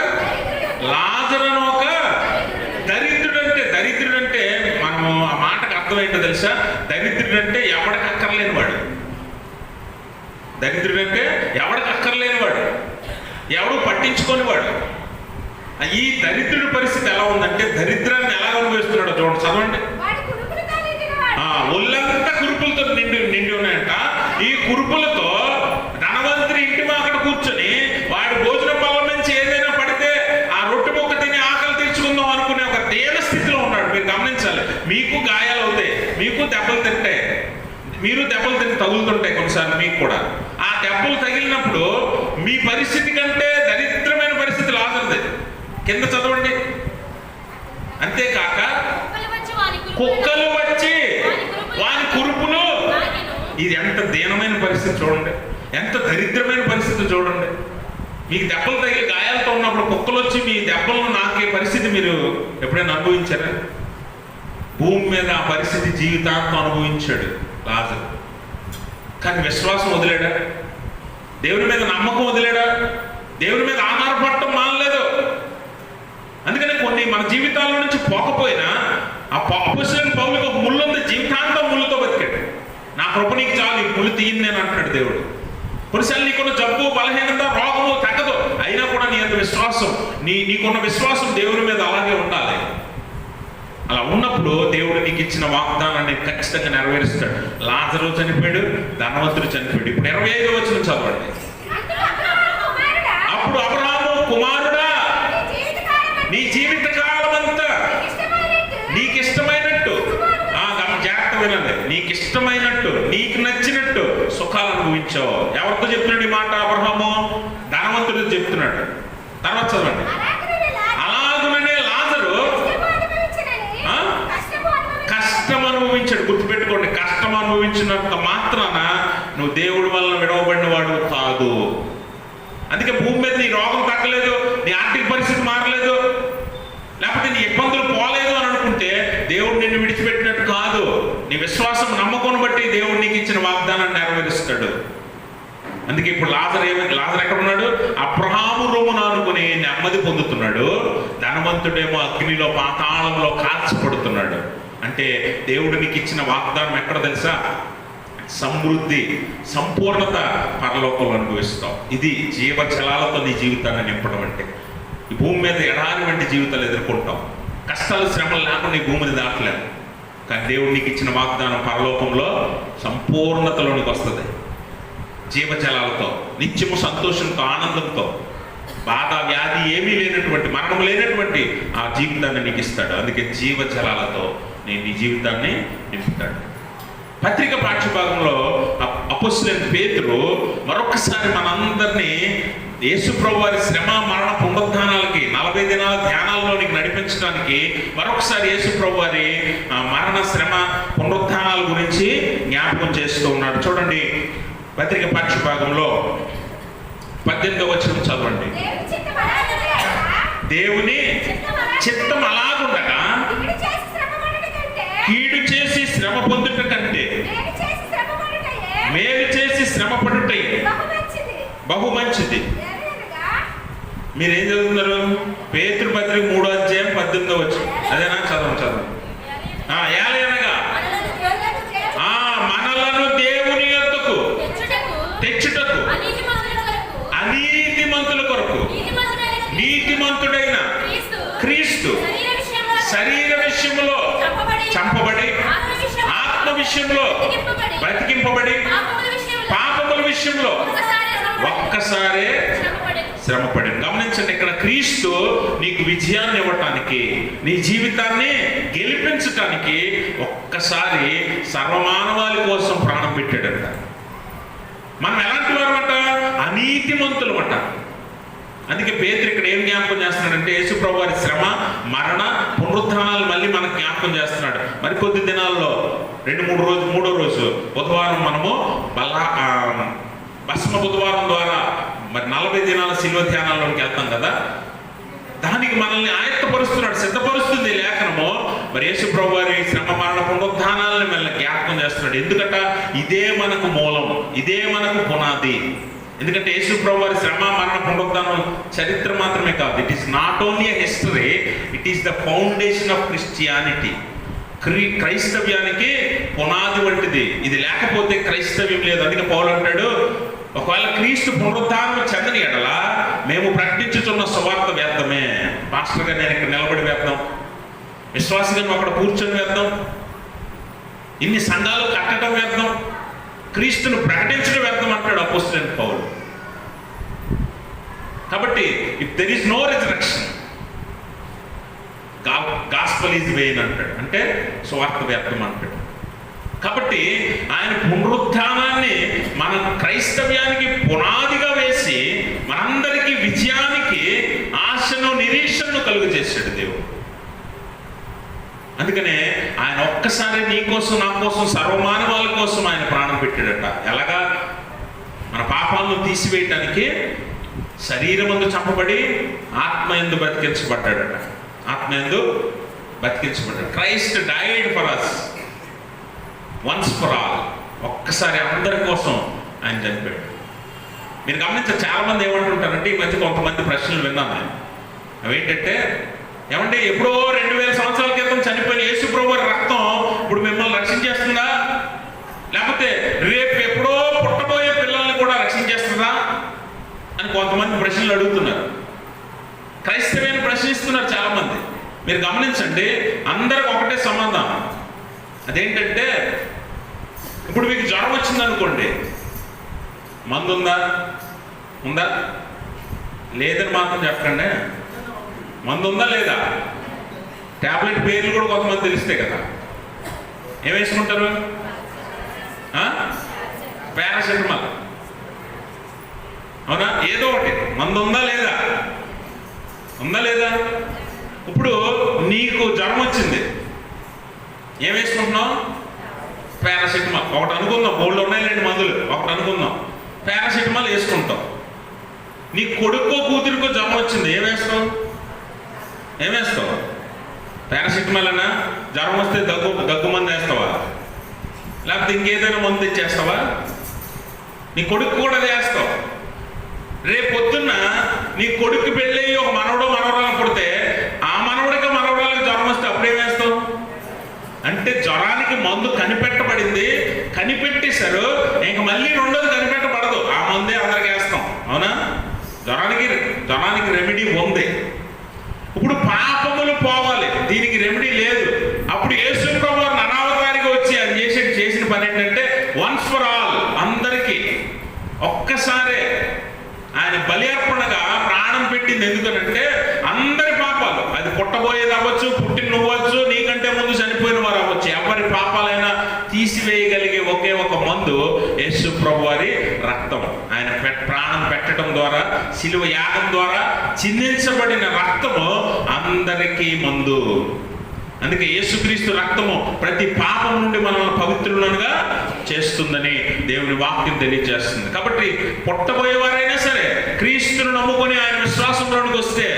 లాజరు అని ఒక దరిద్రుడు అంటే మనము ఆ మాటకు అర్థం ఏంటో తెలుసా? దరిద్రుడు అంటే ఎవడికి అక్కర్లేని వాడు. దరిద్రుడు అంటే ఎవడికి అక్కర్లేని వాడు, ఎవడు పట్టించుకొని వాడు. ఈ దరిద్రుడి పరిస్థితి ఎలా ఉందంటే, దరిద్రాన్ని ఎలా అనుభవిస్తున్నాడో చూడండి, చదవండి. ఒళ్ళంతా కురుపులతో నిండి ఉన్నాయంట. ఈ కురుపులతో ధనవంతుడి ఇంటి అక్కడ కూర్చొని వాడి భోజన బలం నుంచి ఏదైనా పడితే ఆ రొట్టె ముక్క తిని ఆకలి తీర్చుకుందాం అనుకునే ఒక దీన స్థితిలో ఉన్నాడు. మీరు గమనించాలి. మీకు గాయాలు అవుతాయి, మీకు దెబ్బలు తింటాయి, మీరు దెబ్బలు తగులుతుంటాయి కొన్నిసార్లు మీకు కూడా. ఆ దెబ్బలు తగిలినప్పుడు మీ పరిస్థితి కంటే దరిద్రమైన పరిస్థితి లాజరుది. కింద చదవండి. అంతేకాక కుక్కలు వచ్చి వాని కురుపులు. ఇది ఎంత దీనమైన పరిస్థితి చూడండి, ఎంత దరిద్రమైన పరిస్థితి చూడండి. మీకు దెబ్బలు తగిలి గాయాలతో ఉన్నప్పుడు కుక్కలు వచ్చి మీ దెబ్బలను నాకే పరిస్థితి మీరు ఎప్పుడైనా అనుభవించారా? భూమి మీద ఆ పరిస్థితి జీవితాంతం అనుభవించాడు లాజరు. కానీ విశ్వాసం వదిలేడా? దేవుని మీద నమ్మకం వదిలేడా? దేవుని మీద ఆధారపడటం మానలేదు. అందుకనే కొన్ని మన జీవితాల నుంచి పోకపోయినా ఆ అపొస్తలుడైన పౌలుకి ఒక ముళ్ళు ఉంది, జీవితాంతం ముళ్ళుతో బతికాడు. నా కృప నీకు చాలు, ఈ ముళ్ళు తీయింది నేను అంటున్నాడు దేవుడు. కొన్నిసార్లు నీకున్న జబ్బు, బలహీనత, రోగము తగ్గదు, అయినా కూడా నీ అంత విశ్వాసం, నీకున్న విశ్వాసం దేవుని మీద అలాగే ఉండాలి. అలా ఉన్నప్పుడు దేవుడు నీకు ఇచ్చిన వాగ్దానాన్ని ఖచ్చితంగా నెరవేరుస్తాడు. లాజరు చనిపోయాడు, ధనవంతుడు చనిపోయాడు. ఇప్పుడు 25వ వచనం చదవండి. అప్పుడు అబ్రహాము, కుమారుడా, నీ జీవిత కాలం అంతా నీకు ఇష్టమైనట్టు, జాగ్రత్త వినండి, నీకు ఇష్టమైనట్టు, నీకు నచ్చినట్టు సుఖాలు అనుభవించావు. ఎవరితో చెప్తున్నాడు ఈ మాట? అబ్రహాము ధనవంతుడు చెప్తున్నాడు. తర్వాత చదవండి. అలాగుననే లాజరు కష్టం అనుభవించాడు. గుర్తుపెట్టుకోండి, కష్టం అనుభవించినంత మాత్రాన నువ్వు దేవుడి వలన విడవబడిన వాడు కాదు. అందుకే భూమి మీద నీ రోగం తగ్గలేదు, నీ ఆర్థిక పరిస్థితి మారలేదు, లేకపోతే నీ ఇబ్బందులు పోలేదు అని అనుకుంటే దేవుడు నిన్ను విడిచిపెట్టినట్టు కాదు. నీ విశ్వాసం, నమ్మకం బట్టి దేవుడు నీకు ఇచ్చిన వాగ్దానాన్ని నెరవేరుస్తాడు. అందుకే ఇప్పుడు లాజరు ఎక్కడ ఉన్నాడు? అబ్రహాము రొమ్మున అనుకుని నెమ్మది పొందుతున్నాడు. ధనవంతుడేమో అగ్నిలో, పాతాళంలో కాల్చబడుతున్నాడు. అంటే దేవుడు నీకు ఇచ్చిన వాగ్దానం ఎక్కడ తెలుసా? సమృద్ధి, సంపూర్ణత పరలోకంలో అనుభవిస్తావు. ఇది జీవజలాలతో నీ జీవితాన్ని నింపడం అంటే. ఈ భూమి మీద ఎడారి వంటి జీవితాలు ఎదుర్కొంటాం, కష్టాలు, శ్రమలు లేకుండా ఈ భూమిని దాటలేము. కానీ దేవుడు నీకు ఇచ్చిన వాగ్దానం పరలోకంలో సంపూర్ణతలోనికి వస్తుంది. జీవజలాలతో, నిత్యము సంతోషంతో, ఆనందంతో, బాధ, వ్యాధి ఏమీ లేనటువంటి, మరణం లేనటువంటి ఆ జీవితాన్ని నీకు ఇస్తాడు. అందుకే జీవజలాలతో నేను నీ జీవితాన్ని నింపుతాడు. పత్రిక పాఠ్యభాగంలో అపొస్తలుడైన పేతురు మరొకసారి మనందరినీ యేసుప్రభు వారి శ్రమ, మరణ, పునరుద్ధానాలకి 40 దినాల ధ్యానాల్లోనికి నడిపించడానికి మరొకసారి యేసుప్రభు వారి మరణ, శ్రమ, పునరుద్ధానాల గురించి జ్ఞాపకం చేస్తూ ఉన్నాడు. చూడండి, పత్రిక పాఠ్యభాగంలో 18వ వచనం చదవండి. దేవుని చిత్తం అలాగుండగా కీడు చేసి శ్రమ పొందుట కంటే మేలు చేసి శ్రమ పడుట బహు మంచిది. మీరేం చదువుతున్నారు? పేతురు పత్రిక 3వ అధ్యాయం 18వ వచనం. అదేనా? చదవండి. ఏలయనగా మనలను దేవుని యొద్దకు తెచ్చుటకు అనీతిమంతుల కొరకు నీతిమంతుడైన క్రీస్తు శరీర విషయంలో చంపబడి, ఆత్మ విషయంలో బ్రతికింపబడి, పాపముల విషయంలో ఒక్కసారే శ్రమపడి. గమనించండి, ఇక్కడ క్రీస్తు నీకు విజయాన్ని ఇవ్వటానికి, నీ జీవితాన్ని గెలిపించటానికి ఒక్కసారి సర్వమానవాళి కోసం ప్రాణం పెట్టాడంట. మనం ఎలాంటి వారు అంట? అనీతిమంతులు అంట. అందుకే పేతురు ఇక్కడ ఏం జ్ఞాపకం చేస్తున్నాడంటే యేసుప్రభు వారి శ్రమ, మరణ, పునరుత్థానాలు మళ్ళీ మనకు జ్ఞాపకం చేస్తున్నాడు. మరి కొద్ది దినాల్లో మూడో రోజు బుధవారం మనము భస్మ బుధవారం ద్వారా మరి 40 దినాల శిలువ ధ్యానాల్లోకి వెళ్తాం కదా. దానికి మనల్ని ఆయత్తపరుస్తున్నాడు, సిద్ధపరుస్తుంది లేఖనము. మరి యేసుప్రభు వారి శ్రమ, మరణ, పునరుత్థానాలను మనల్ని జ్ఞాపకం చేస్తున్నాడు. ఎందుకంట ఇదే మనకు మూలం, ఇదే మనకు పునాది. ఎందుకంటే యేసుప్రభు వారి శ్రమ, మరణ, పునరుత్థానం చరిత్ర మాత్రమే కాదు. It is not only a history, it is the foundation of Christianity. క్రైస్తవ్యానికి పునాది వంటిది. ఇది లేకపోతే క్రైస్తవ్యం లేదు. అందుకే పౌలు అంటాడు, ఒకవేళ క్రీస్తు పునరుద్ధానం చెందని ఎడల మేము ప్రకటించుతున్న సువార్త వ్యర్థమే. పాస్టర్గా నేను ఇక్కడ నిలబడి వ్యర్థం, విశ్వాసంగా నువ్వు అక్కడ కూర్చొని వ్యర్థం, ఇన్ని సంఘాలు కట్టడం వ్యర్థం, క్రీస్తును ప్రకటించడం వ్యర్థం అంటాడు అపోస్తలుడైన పౌలు. కాబట్టి if there is no resurrection, gospel is vain అంటాడు, అంటే సువార్త వ్యర్థం అంటాడు. కాబట్టి ఆయన పునరుత్థానాన్ని మన క్రైస్తవ్యానికి పునాదిగా వేసి మనందరికీ విజయానికి ఆశను, నిరీక్షణను కలుగు చేశాడు దేవుడు. అందుకనే ఆయన ఒక్కసారి నీ కోసం, నా కోసం, సర్వమానవాళి కోసం ఆయన ప్రాణం పెట్టాడట. ఎలాగా? మన పాపాలను తీసివేయటానికి శరీరమందు చంపబడి ఆత్మయందు బ్రతికించబడ్డాడట. ఆత్మయందు బ్రతికించబడ్డాడు. Christ died for us once for all. ఒక్కసారి అందరి కోసం ఆయన చనిపోయాడు. మీరు గమనించారు, చాలామంది ఏమంటుంటారంటే ఈ మధ్య కొంతమంది ప్రశ్నలు విన్నాను నేను. అవేంటంటే, ఏమంటే ఎప్పుడో 2000 సంవత్సరాల క్రితం చనిపోయిన యేసుప్రభు వారి రక్తం ఇప్పుడు మిమ్మల్ని రక్షించేస్తుందా? లేకపోతే రేపు ఎప్పుడో పుట్టబోయే పిల్లల్ని కూడా రక్షించేస్తుందా అని కొంతమంది ప్రశ్నలు అడుగుతున్నారు. క్రైస్తవ్యాన్ని ప్రశ్నిస్తున్నారు చాలామంది. మీరు గమనించండి, అందరికి ఒకటే సమాధానం. అదేంటంటే, ఇప్పుడు మీకు జ్వరం వచ్చిందనుకోండి, మందు ఉందా? ఉందా? లేదని మాత్రం చెప్పండి. మందు ఉందా లేదా? ట్యాబ్లెట్ పేర్లు కూడా కొంతమంది తెలిస్తే కదా. ఏం వేసుకుంటారు? పారాసెటమాల్, అవునా? ఏదో ఒకటి. మందు ఉందా లేదా? ఉందా లేదా? ఇప్పుడు నీకు జ్వరం వచ్చింది, ఏం వేసుకుంటున్నావు? పారాసెటమాల్. ఒకటి అనుకుందాం, బోల్డ్ ఉన్నాయిలేండి మందులు, ఒకటి అనుకుందాం, పారాసెటమాల్ వేసుకుంటాం. నీ కొడుకో కూతురికో జ్వరం వచ్చింది, ఏం వేస్తావు? పారాసెటమాల్ అన్నా? జ్వరం వస్తే దగ్గు మందు వేస్తావా? లేకపోతే ఇంకేదైనా మందు తెచ్చేస్తావా? నీ కొడుకు కూడా వేస్తావు. రేపు పొద్దున్న నీ కొడుకు పెళ్ళి ఒక మనవడో మనవరాలు పుడితే ఆ మనవడికి మనవరాలకు జ్వరం వస్తే అప్పుడేం వేస్తావు? అంటే జ్వరానికి మందు కనిపెట్టబడింది, కనిపెట్టేశారు, ఇంక మళ్ళీ రెండోది కనిపెట్టబడదు, ఆ మందే అందరికి వేస్తాం. అవునా? జ్వరానికి రెమెడీ ఉంది. ఇప్పుడు పాపములు పోవాలి, దీనికి రెమెడీ లేదు. అప్పుడు యేసుప్రభు వారు అనావతారిగా వచ్చి అది చేసిన పని ఏంటంటే వన్స్ ఫర్ ఆల్, అందరికీ ఒక్కసారే ఆయన బలి అర్పణగా ప్రాణం పెట్టింది. ఎందుకనంటే అందరి పాపాలు, అది పుట్టబోయేది అవ్వచ్చు, పుట్టిన నువ్వచ్చు, నీకంటే ముందు చనిపోయిన వారు అవ్వచ్చు, ఎవరి పాపాలైనా తీసివేయగలిగే ఒకే ఒక మందు యేసు ప్రభు వారి రక్తం. ఆయన ప్రాణం పెట్టడం ద్వారా, శిలువ యాగం ద్వారా చిందించబడిన రక్తము అందరికీ మందు. అందుకే యేసుక్రీస్తు రక్తము ప్రతి పాపం నుండి మనల్ని పవిత్రులుగా చేస్తుందని దేవుని వాక్యం తెలియజేస్తుంది. కాబట్టి పుట్టబోయేవారైనా సరే క్రీస్తును నమ్ముకొని ఆయన విశ్వాసంలోనికి వస్తే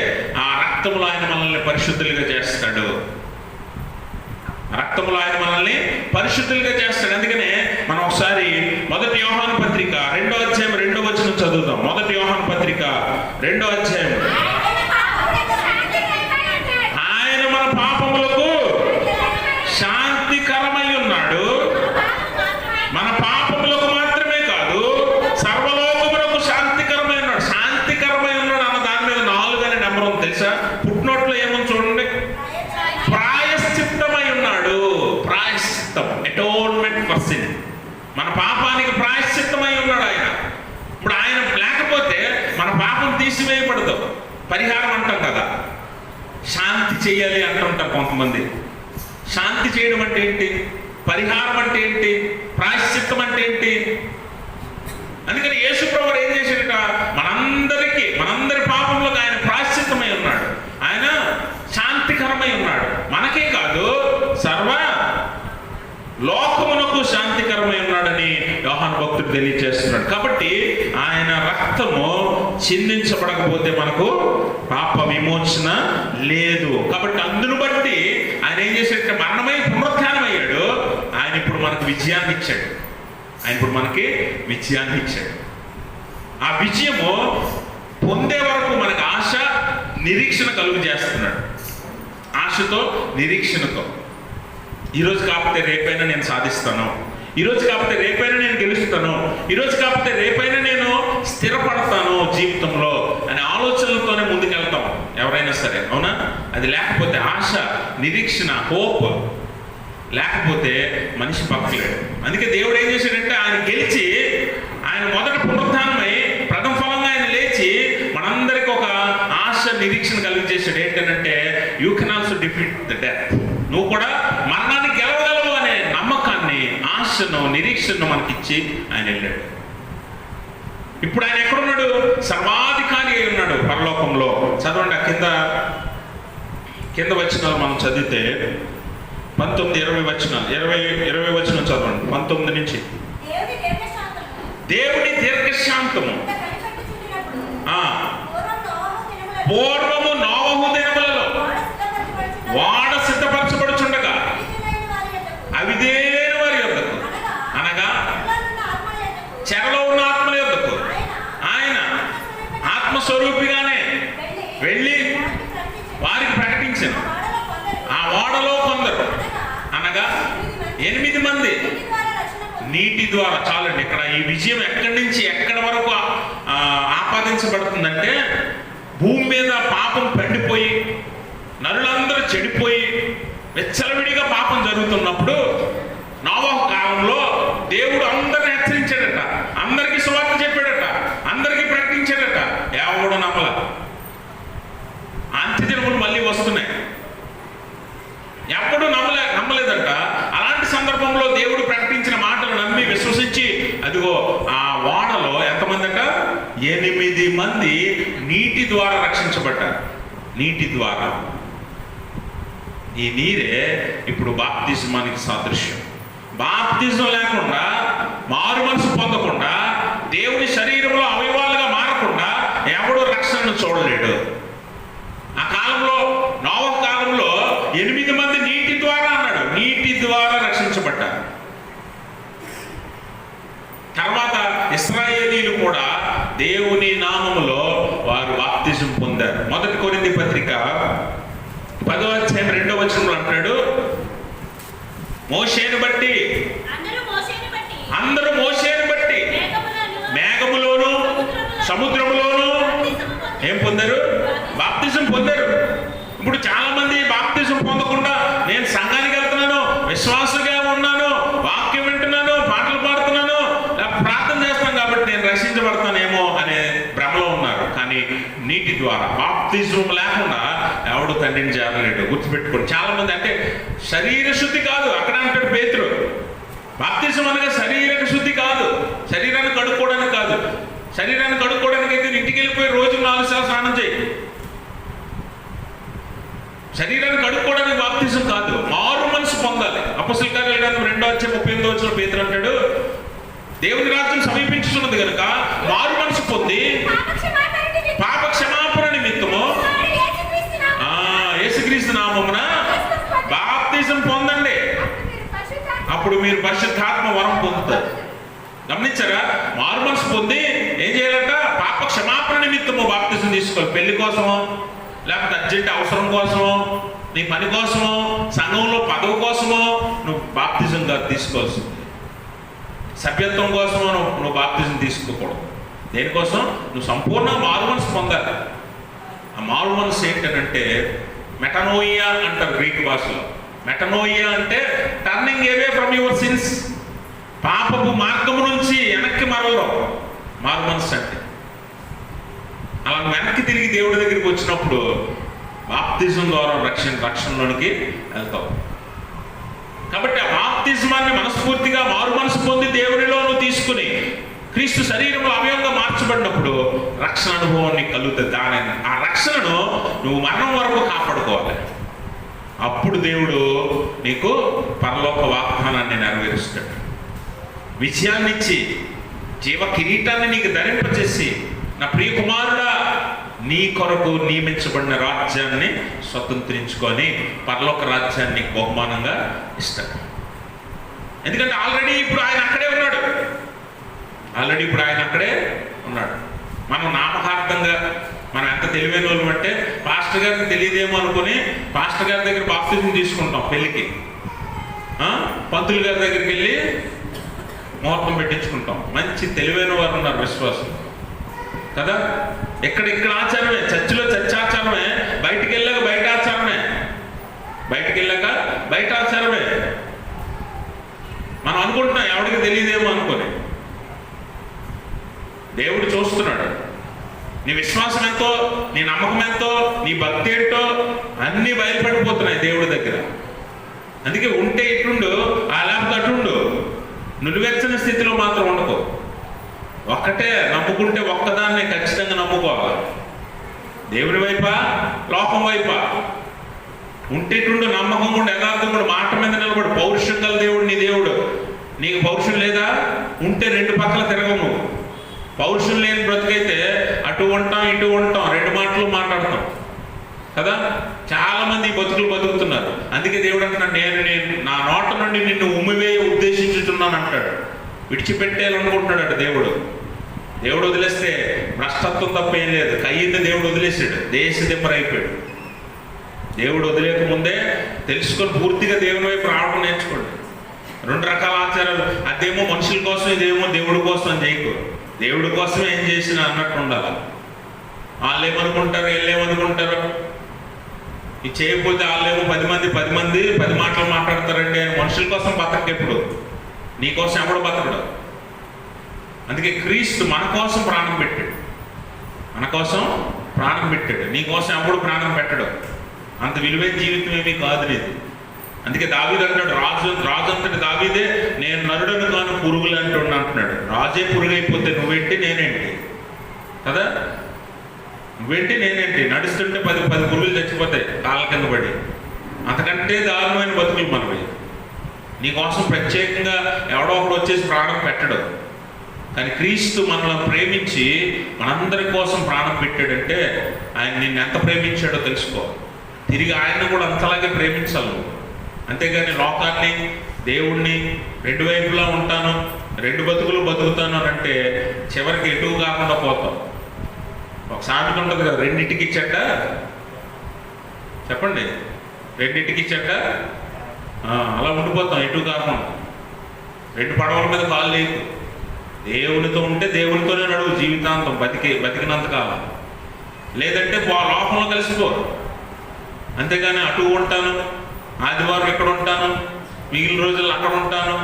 ఆ రక్తములో ఆయన మనల్ని పరిశుద్ధులుగా చేస్తాడు. రక్తములో ఆయన మనల్ని పరిశుద్ధులుగా చేస్తాడు. అందుకనే మనం ఒకసారి 1 యోహాను పత్రిక 2వ అధ్యాయం 2వ వచనం చదువుదాం. 1 యోహాను పత్రిక 2వ అధ్యాయం. ఆయన మన పాపములకు శాంతికరమై ఉన్నాడు. మన పాపములకు మాత్రమే కాదు, సర్వలోకములకు శాంతికరమై ఉన్నాడు. శాంతికరమై ఉన్నాడు అన్న దాని మీద 4 అనే నెంబర్ ఉంది తెలుసా? పుట్టినోట్లో ఏముంది చూడండి, ప్రాయశ్చిత్తమై ఉన్నాడు. ప్రాయశ్చిత్తం, అటోన్మెంట్ ఫర్ సిన్. మన పాపానికి ప్రాయశ్చిత్తమై ఉన్నాడు ఆయన. ఇప్పుడు ఆయన లేకపోతే మన పాపం తీసివేయబడదు. పరిహారం అంటాం కదా, శాంతి చేయాలి అంటుంటారు కొంతమంది. శాంతి చేయడం అంటే ఏంటి? పరిహారం అంటే ఏంటి? ప్రాయశ్చిత్తం అంటే ఏంటి? అందుకని యేసుప్రభువు ఏం చేశాడట? మనందరి పాపంలోకి ఆయన ప్రాయశ్చిత్తమై ఉన్నాడు, ఆయన శాంతికరమై ఉన్నాడు. మనకే కాదు, సర్వ లోకమునకు శాంతికరమై ఉన్నాడని యోహాను భక్తుడు తెలియజేస్తున్నాడు. కాబట్టి ఆయన రక్తము చిందించబడకపోతే మనకు పాప విమోచన లేదు. కాబట్టి అందును బట్టి ఆయన ఏం చేశాడంటే మరణమై పునరుత్థానం అయ్యాడు. ఆయన ఇప్పుడు మనకు విజయాన్ని ఇచ్చాడు. ఆ విజయము పొందే వరకు మనకు ఆశ, నిరీక్షణ కలుగు చేస్తున్నాడు. ఆశతో, నిరీక్షణతో. ఈరోజు కాకపోతే రేపైనా నేను సాధిస్తాను, ఈరోజు కాకపోతే రేపైనా నేను గెలుస్తాను, ఈరోజు కాకపోతే రేపైనా నేను స్థిరపడతాను జీవితంలో అనే ఆలోచనలతోనే ముందుకెళ్తాం ఎవరైనా సరే, అవునా? అది లేకపోతే, ఆశ, నిరీక్షణ, హోప్ లేకపోతే మనిషి బతకలేడు. అందుకే దేవుడు ఏం చేశాడంటే ఆయన గెలిచి, ఆయన మొదట పునరుత్థానమై ప్రథమ ఫలంగా ఆయన లేచి మనందరికి ఒక ఆశ, నిరీక్షణ కలిగించేశాడు. ఏంటంటే you can also defeat the death. నువ్వు కూడా మరణాన్ని గెలవగలవు అనే నమ్మకాన్ని, ఆశను, నిరీక్షణను మనకిచ్చి ఆయన వెళ్ళాడు. ఇప్పుడు ఆయన ఎక్కడున్నాడు? సర్వాధికారి అయి ఉన్నాడు పరలోకంలో. చదవండి, కింద వచనాలు మనం చదివితే 19-20 వచనాలు, 20 వచనం చదవండి. 19 నుంచి. దేవుని దీర్ఘశాంతము పూర్వము నోవహు దినములలో వాడ సిద్ధపరచబడుచుండగా అవిధేయులైన వారి యొద్దకు, అనగా చెరలో ఉన్న ఆత్మల యొద్దకు ఆయన ఆత్మస్వరూపిగానే వెళ్ళి వారికి ప్రకటించాను. ఆ ఓడలో కొందరు, అనగా 8 మంది నీటి ద్వారా. చాలండి, ఇక్కడ ఈ విజయం ఎక్కడి నుంచి ఎక్కడి వరకు ఆపాదించబడుతుందంటే, భూమి మీద పాపం పండిపోయి నరులందరూ చెడిపోయి వెచ్చలవిడిగా పాపం జరుగుతున్నప్పుడు నోవహు కాలంలో దేవుడు అందరిని హెచ్చరించాడట, అందరికీ సువార్త చెప్పాడట, అందరికీ ప్రకటించాడట. ఎవడు నమ్మల. అంత్యదినములు మళ్ళీ వస్తున్నాయి, ఎప్పుడు నమ్మలేదంట. అలాంటి సందర్భంలో దేవుడు ప్రకటించిన మాటలు నమ్మి విశ్వసించి, అదిగో ఆ ఓడలో ఎంతమంది అంట? 8 మంది నీటి ద్వారా రక్షించబడ్డారు. నీటి ద్వారా. ఈ నీరే ఇప్పుడు బాప్తిజమానికి సాదృశ్యం. బాప్తిజం లేకుండా, మారు మనసు పొందకుండా, దేవుని శరీరంలో అవయవాలుగా మారకుండా ఎవడు రక్షణను చూడలేడు. ఆ కాలంలో, నోవహు కాలంలో 8 మంది నీటి ద్వారా అన్నాడు, నీటి ద్వారా రక్షించబడ్డారు. తర్వాత ఇశ్రాయేలీలు కూడా దేవుని నామములో వారు బాప్తిజం పొందారు. 1 కొరింథీ పత్రిక 10వ అధ్యాయం 2వ వచనంలో అంటాడు, మోషేను బట్టి అందరూ మోషేను బట్టి మేఘములోను సముద్రములోను ఏం పొందారు? బాప్తిజం పొందారు. ఇప్పుడు చాలా మంది బాప్తిజం పొందకుండా, నేను సంఘానికి వెళ్తున్నాను, విశ్వాసగా ఉన్నాను, వాక్యం వింటున్నాను, పాటలు పాడుతున్నాను, ప్రార్థన చేస్తాను కాబట్టి నేను రక్షించబడతానేమో అనే భ్రమలో ఉన్నారు. కానీ నీటి ద్వారా బాప్తిజం లేకుండా ఎవడు తండ్రిని చేరలేడు. గుర్తుపెట్టుకోండి. చాలా మంది అంటే శరీర శుద్ధి కాదు, అక్కడ అంటాడు పేతురు, బాప్తిజం అనగా శారీరక శుద్ధి కాదు, శరీరాన్ని కడుక్కోవడానికి కాదు. శరీరాన్ని కడుక్కోవడానికి అయితే ఇంటికి వెళ్ళిపోయి రోజు 4 సార్లు స్నానం చేయి. శరీరాన్ని కడుక్కోవడానికి బాప్తిజం కాదు, మారు మనసు పొందాలి. అపొస్తలుల కార్యాల గ్రంథం 2వ అధ్యాయం 38వ వచనంలో పేతురు అంటాడు, దేవుని రాజ్యం సమీపించుతున్నది కనుక మారు మనసు పొంది పాప క్షమాపణ నిమిత్తము యేసుక్రీస్తు నామమున బాప్తిజం పొందండి. అప్పుడు మీరు పరిశుద్ధాత్మ వరం పొందుతారు. గమనించారా? మారు మనసు పొంది ఏం చేయాలంట? పాప క్షమాపణ నిమిత్తము బాప్తిజం తీసుకోవాలి. పెళ్లి కోసమో, లేకపోతే అర్జెంట్ అవసరం కోసమో, నీ పని కోసమో, సంఘంలో పదవి కోసమో నువ్వు బాప్తిజం తీసుకోవాల్సింది. సభ్యత్వం కోసమో నువ్వు బాప్తిజం తీసుకోకూడదు. దేనికోసం? నువ్వు సంపూర్ణ మారు మనసు పొందాలి. ఆ మారు మనసు ఏంటంటే మెటనోయియా అంటారు గ్రీక్ భాషలో. మెటనోయియా అంటే turning away from your sins. పాపపు మార్గము నుంచి వెనక్కి మరలడం మారు మనసు అంటే. అలా వెనక్కి తిరిగి దేవుడి దగ్గరికి వచ్చినప్పుడు బాప్తిజం ద్వారా రక్షణలోనికి వెళ్తావు. కాబట్టి ఆ బాప్తిజమాన్ని మనస్ఫూర్తిగా మారు మనసు పొంది దేవునిలో నువ్వు తీసుకుని క్రీస్తు శరీరంలో అవయవంగా మార్చబడినప్పుడు రక్షణ అనుభవం నీకు కలుగుతుంది. దాని ఆ రక్షణను నువ్వు మరణం వరకు కాపాడుకోవాలి. అప్పుడు దేవుడు నీకు పరలోక వాగ్దానాన్ని నెరవేరుస్తాడు. విజయాన్ని ఇచ్చి జీవ కిరీటాన్ని నీకు ధరింపచేసి, నా ప్రియ కుమారుడా, నీ కొరకు నియమించబడిన రాజ్యాన్ని స్వతంత్రించుకొని పరలోక రాజ్యాన్ని బహుమానంగా ఇస్తాడు. ఎందుకంటే ఆల్రెడీ ఇప్పుడు ఆయన అక్కడే ఉన్నాడు. మనం నామకార్థంగా మనం ఎంత తెలివైన వాళ్ళు అంటే పాస్టర్ గారికి తెలియదేమో అనుకుని పాస్టర్ గారి దగ్గర బాప్తిజం తీసుకుంటాం పెళ్ళికి. పంతులు గారి దగ్గరికి వెళ్ళి ముహూర్తం పెట్టించుకుంటాం. మంచి తెలివైన వారు ఉన్నారు విశ్వాసం కదా. ఇక్కడ ఆచారమే, చర్చిలో చర్చ ఆచారమే, బయటికి వెళ్ళాక బయట ఆచారమే. మనం అనుకుంటున్నాం ఎవరికి తెలియదేమో అనుకొని. దేవుడు చూస్తున్నాడు. నీ విశ్వాసం ఎంతో, నీ నమ్మకం ఎంతో, నీ భక్తి ఏంటో అన్నీ బయలుపడిపోతున్నాయి దేవుడి దగ్గర. అందుకే ఉంటే ఇటుండు, ఆ లేకపోతే అటుండు. నులివెచ్చని స్థితిలో మాత్రం ఉండకు. ఒక్కటే నమ్ముకుంటే ఒక్కదాన్ని ఖచ్చితంగా నమ్ముకోవాలి. దేవుని వైపా లోకం వైపా ఉంటేటుండు. నమ్మకం కూడా, యథార్థం కూడా, మాట మీద నిలబడి పౌరుషం గల దేవుడు నీ దేవుడు. నీకు పౌరుషం లేదా? ఉంటే రెండు పక్కల తిరగము. పౌరుషం లేని బ్రతుకైతే అటు ఉంటాం ఇటు ఉంటాం, రెండు మాటలు మాట్లాడతాం కదా. చాలా మంది బతుకుతున్నారు. అందుకే దేవుడు అంటున్నాడు, నేను నా నోట నుండి నిన్ను ఉమ్మివేయ ఉద్దేశించుతున్నాను అంటాడు. విడిచిపెట్టేయాలనుకుంటున్నాడు దేవుడు. వదిలేస్తే భ్రష్టత్వం తప్ప ఏం లేదు. కయ్యింది దేవుడు వదిలేసాడు, దేశ దిమ్మరైపోయాడు. దేవుడు వదిలేక ముందే తెలుసుకొని పూర్తిగా దేవుని వైపు రావడం నేర్చుకోండి. రెండు రకాల ఆచారాలు, అదేమో మనుషుల కోసం, ఇదేమో దేవుడి కోసం అని చేయకు. దేవుడి కోసం ఏం చేసినా అన్నట్టు ఉండాలి. వాళ్ళు ఏమనుకుంటారు, వీళ్ళేమనుకుంటారు, ఇది చేయకపోతే వాళ్ళేమో 10 మంది 10 మాటలు మాట్లాడతారంటే మనుషుల కోసం బతకెప్పుడు, నీ కోసం ఎవడు బతకడు. అందుకే క్రీస్తు మన కోసం ప్రాణం పెట్టాడు. నీ కోసం ఎవడు ప్రాణం పెట్టడు. అంత విలువైన జీవితం ఏమీ కాదు నీది. అందుకే దావీదు అంటాడు, రాజు అంతటి దావీదే, నేను నరుడను కాను పురుగులు అంటున్నాడు. రాజే పురుగైపోతే నువ్వేంటి నేనేంటి కదా. నువ్వేంటి నేనేంటి. నడుస్తుంటే 10 పురుగులు చచ్చిపోతాయి కాళ్ళ కింద పడి. అంతకంటే దారుణమైన బతుకులు మనవి. నీకోసం ప్రత్యేకంగా ఎవడో ఒకడు వచ్చేసి ప్రాణం పెట్టడు. కానీ క్రీస్తు మనల్ని ప్రేమించి మనందరి కోసం ప్రాణం పెట్టాడంటే ఆయన నిన్ను ఎంత ప్రేమించాడో తెలుసుకో. తిరిగి ఆయన్ని కూడా అంతలాగే ప్రేమించాలి. అంతేగాని లోకాన్ని దేవుణ్ణి రెండు వైపులా ఉంటాను, రెండు బతుకులు బతుకుతాను అని అంటే చివరికి ఎటు కాకుండా పోతాం. ఒక సామెత ఉంటుంది కదా, రెండింటికి చెడ్డ చెప్పండి, రెండింటికి చెడ్డ అలా ఉండిపోతాం ఎటు కాకుండా. రెండు పడవల మీద కాలు లేదు. దేవునితో ఉంటే దేవునితోనే నడువు జీవితాంతం, బతికినంత కాలం. లేదంటే లోకంలో కలిసిపో. అంతేగాని అటు ఉంటాను, ఆదివారం ఎక్కడ ఉంటాను, మిగిలిన రోజుల్లో అక్కడ ఉంటాను,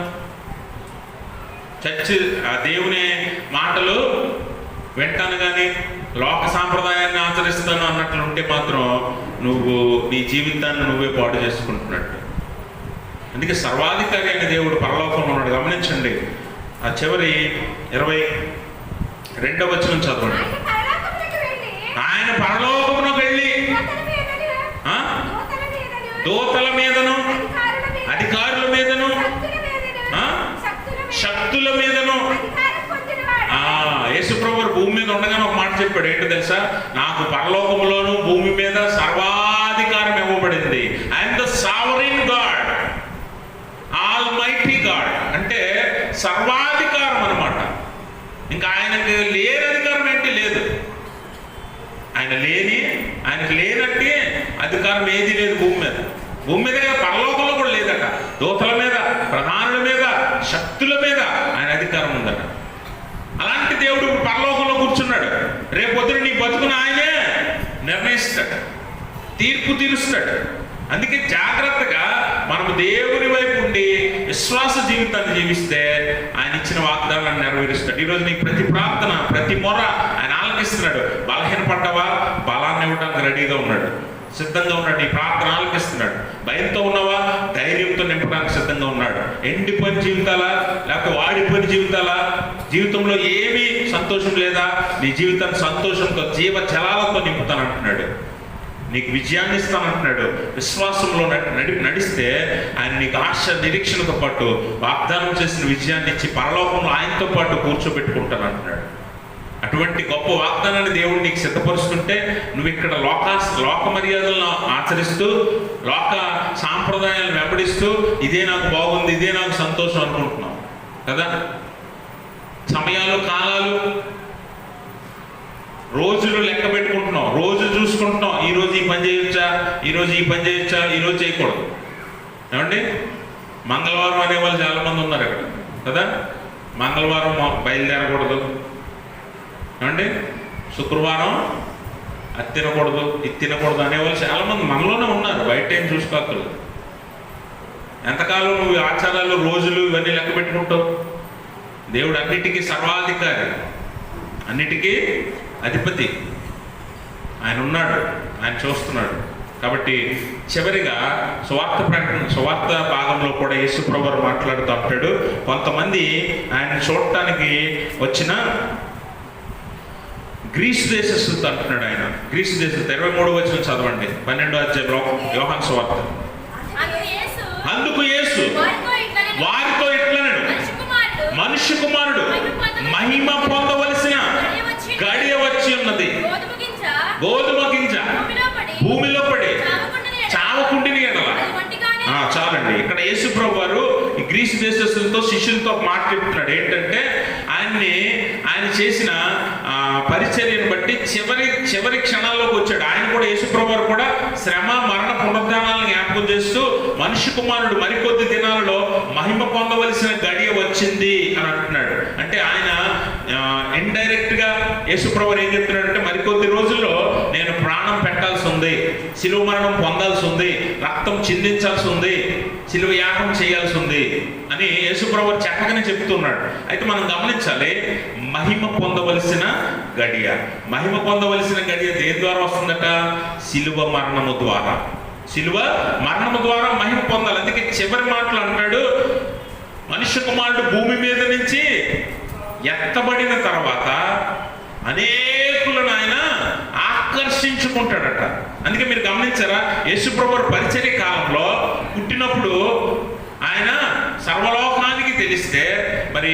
చర్చి ఆ దేవుని మాటలు వింటాను కానీ లోక సాంప్రదాయాన్ని ఆచరిస్తాను అన్నట్లు ఉంటే మాత్రం నువ్వు నీ జీవితాన్ని నువ్వే పాడు చేసుకుంటున్నట్టు. అందుకే సర్వాధికారి అయిన దేవుడు పరలోకంలో ఉన్నాడు. గమనించండి, ఆ చివరి 22వ వచనం చదవండి. ఆయన పరలోకమునకు వెళ్ళి దూతల మీదను అధికారుల మీదను శక్తుల మీదను. యేసుప్రభు భూమి మీద ఉండగానే ఒక మాట చెప్పాడు. ఏంటో తెలుసా? నాకు పరలోకములోను భూమి మీద సర్వాధికారం ఇవ్వబడింది. I'm the sovereign God, all mighty God. అంటే సర్వాధికారం అన్నమాట. ఇంకా ఆయనకి లేని అధికారం ఏంటి? లేదు. ఆయనకు లేనట్టే అధికారం ఏది లేదు భూమి మీద. పరలోకంలో కూడా లేదట. దూతల మీద, ప్రధానుల మీద, శక్తుల మీద ఆయన అధికారం ఉందట. అలాంటి దేవుడు పరలోకంలో కూర్చున్నాడు. రేపొద్దున నీ బతుకును ఆయనే నిర్ణయిస్తాడు, తీర్పు తీరుస్తాడు. అందుకే జాగ్రత్తగా మనము దేవుని వైపు ఉండి విశ్వాస జీవితాన్ని జీవిస్తే ఆయన ఇచ్చిన వాగ్దానాన్ని నెరవేరుస్తాడు. ఈరోజు నీకు ప్రతి ప్రార్థన, ప్రతి మొర ఆయన ఆలకిస్తున్నాడు. బలహీనపడ్డవా, బలాన్ని ఇవ్వడానికి రెడీగా ఉన్నాడు. సిద్ధంగా ఉన్నాడు. నీ ప్రార్థన ఆలకిస్తున్నాడు. భయంతో ఉన్నావా? ధైర్యంతో నింపడానికి సిద్ధంగా ఉన్నాడు. ఎండిపోయిన జీవితాలా, లేకపోతే వాడిపోయిన జీవితాలా, జీవితంలో ఏమీ సంతోషం లేదా, నీ జీవితాన్ని సంతోషంతో జీవ జలాలతో నింపుతానంటున్నాడు. నీకు విజయాన్ని ఇస్తానంటున్నాడు. విశ్వాసంలో నడిస్తే ఆయన నీకు ఆశ నిరీక్షణతో పాటు వాగ్దానం చేసిన విజయాన్ని ఇచ్చి పరలోకంలో ఆయనతో పాటు కూర్చోబెట్టుకుంటానంటున్నాడు. అటువంటి గొప్ప వాగ్దానాన్ని దేవుడు నీకు సిద్ధపరుస్తుంటే నువ్వు ఇక్కడ లోక మర్యాదలను ఆచరిస్తూ, లోక సాంప్రదాయాలను వెంబడిస్తూ ఇదే నాకు బాగుంది, ఇదే నాకు సంతోషం అనుకుంటున్నావు కదా. సమయాలు, కాలాలు, రోజులు లెక్క పెట్టుకుంటున్నాం, రోజు చూసుకుంటున్నాం. ఈరోజు ఈ పని చేయొచ్చా, ఈరోజు ఈ పని చేయొచ్చా, ఈరోజు చేయకూడదు. ఏమండి, మంగళవారం అనేవాళ్ళు చాలామంది ఉన్నారు ఇక్కడ కదా. మంగళవారం బయలుదేరకూడదు ఏమండి, శుక్రవారం అది తినకూడదు, ఇది తినకూడదు అనేవాళ్ళు చాలామంది మనలోనే ఉన్నారు. బయట ఏం చూసుకోక్కర్లేదు. ఎంతకాలం నువ్వు ఆచారాలు, రోజులు ఇవన్నీ లెక్క పెట్టుకుంటావు? దేవుడు అన్నిటికీ సర్వాధికారి, అన్నిటికీ అధిపతి. ఆయన ఉన్నాడు, ఆయన చూస్తున్నాడు. కాబట్టి చివరిగా సువార్త భాగంలో కూడా యేసు ప్రభువు మాట్లాడుతూ అంటాడు, కొంతమంది ఆయన చూడటానికి వచ్చిన గ్రీసు దేశస్థులతో అంటున్నాడు. ఆయన గ్రీసు దేశస్థులతో 23వ వచనం చదవండి, 12వ అధ్యాయంలో యోహాను సువార్త. అందుకు యేసు వారితో ఇట్లనెను, మనుష్య కుమారుడు మహిమ పొందవలసిన గడియ వచ్చి ఉన్నది. గోధుమ గింజ భూమిలో పడి చావకుండిని ఎడల. చాలండి. ఇక్కడ యేసు ప్రభు వారు ఈ గ్రీసు దేశస్తులతో, శిష్యులతో మాట్లాడుతున్నాడు. ఏంటంటే ఆయన చేసిన పరిచర్యను బట్టి చివరి క్షణాల్లోకి వచ్చాడు. ఆయన కూడా యేసు ప్రభు వారు కూడా శ్రమ, మరణ, పునరుద్ధానాలను జ్ఞాపకం చేస్తూ మనుష్య కుమారుడు మరికొద్ది దినాలలో మహిమ పొందవలసిన గడియ వచ్చింది అని అంటున్నాడు. అంటే ఆయన ఇండైరెక్ట్ గా యేసు ప్రభు ఏం చెప్తున్నాడంటే, మరికొద్ది రోజుల్లో నేను ప్రాణం పెట్టాల్సి ఉంది, శిలువ మరణం పొందాల్సి ఉంది, రక్తం చిందించాల్సి ఉంది, శిలువ యాగం చేయాల్సి ఉంది అని యేసు ప్రభు చక్కగానే చెప్తున్నాడు. అయితే మనం గమనించాలి, మహిమ పొందవలసిన గడియ. మహిమ పొందవలసిన గడియ దేని ద్వారా వస్తుందట? శిలువ మరణము ద్వారా. శిలువ మరణము ద్వారా మహిమ పొందాలి. అందుకే చివరి మాటలు అంటాడు, మనుష్య కుమారుడు భూమి మీద నుంచి ఎత్తబడిన తర్వాత అనేకులను ఆయన ఆకర్షించుకుంటాడట. అందుకే మీరు గమనించారా, యేసుప్రభు పరిచర్య కాలంలో పుట్టినప్పుడు ఆయన సర్వలోకానికి తెలిస్తే, మరి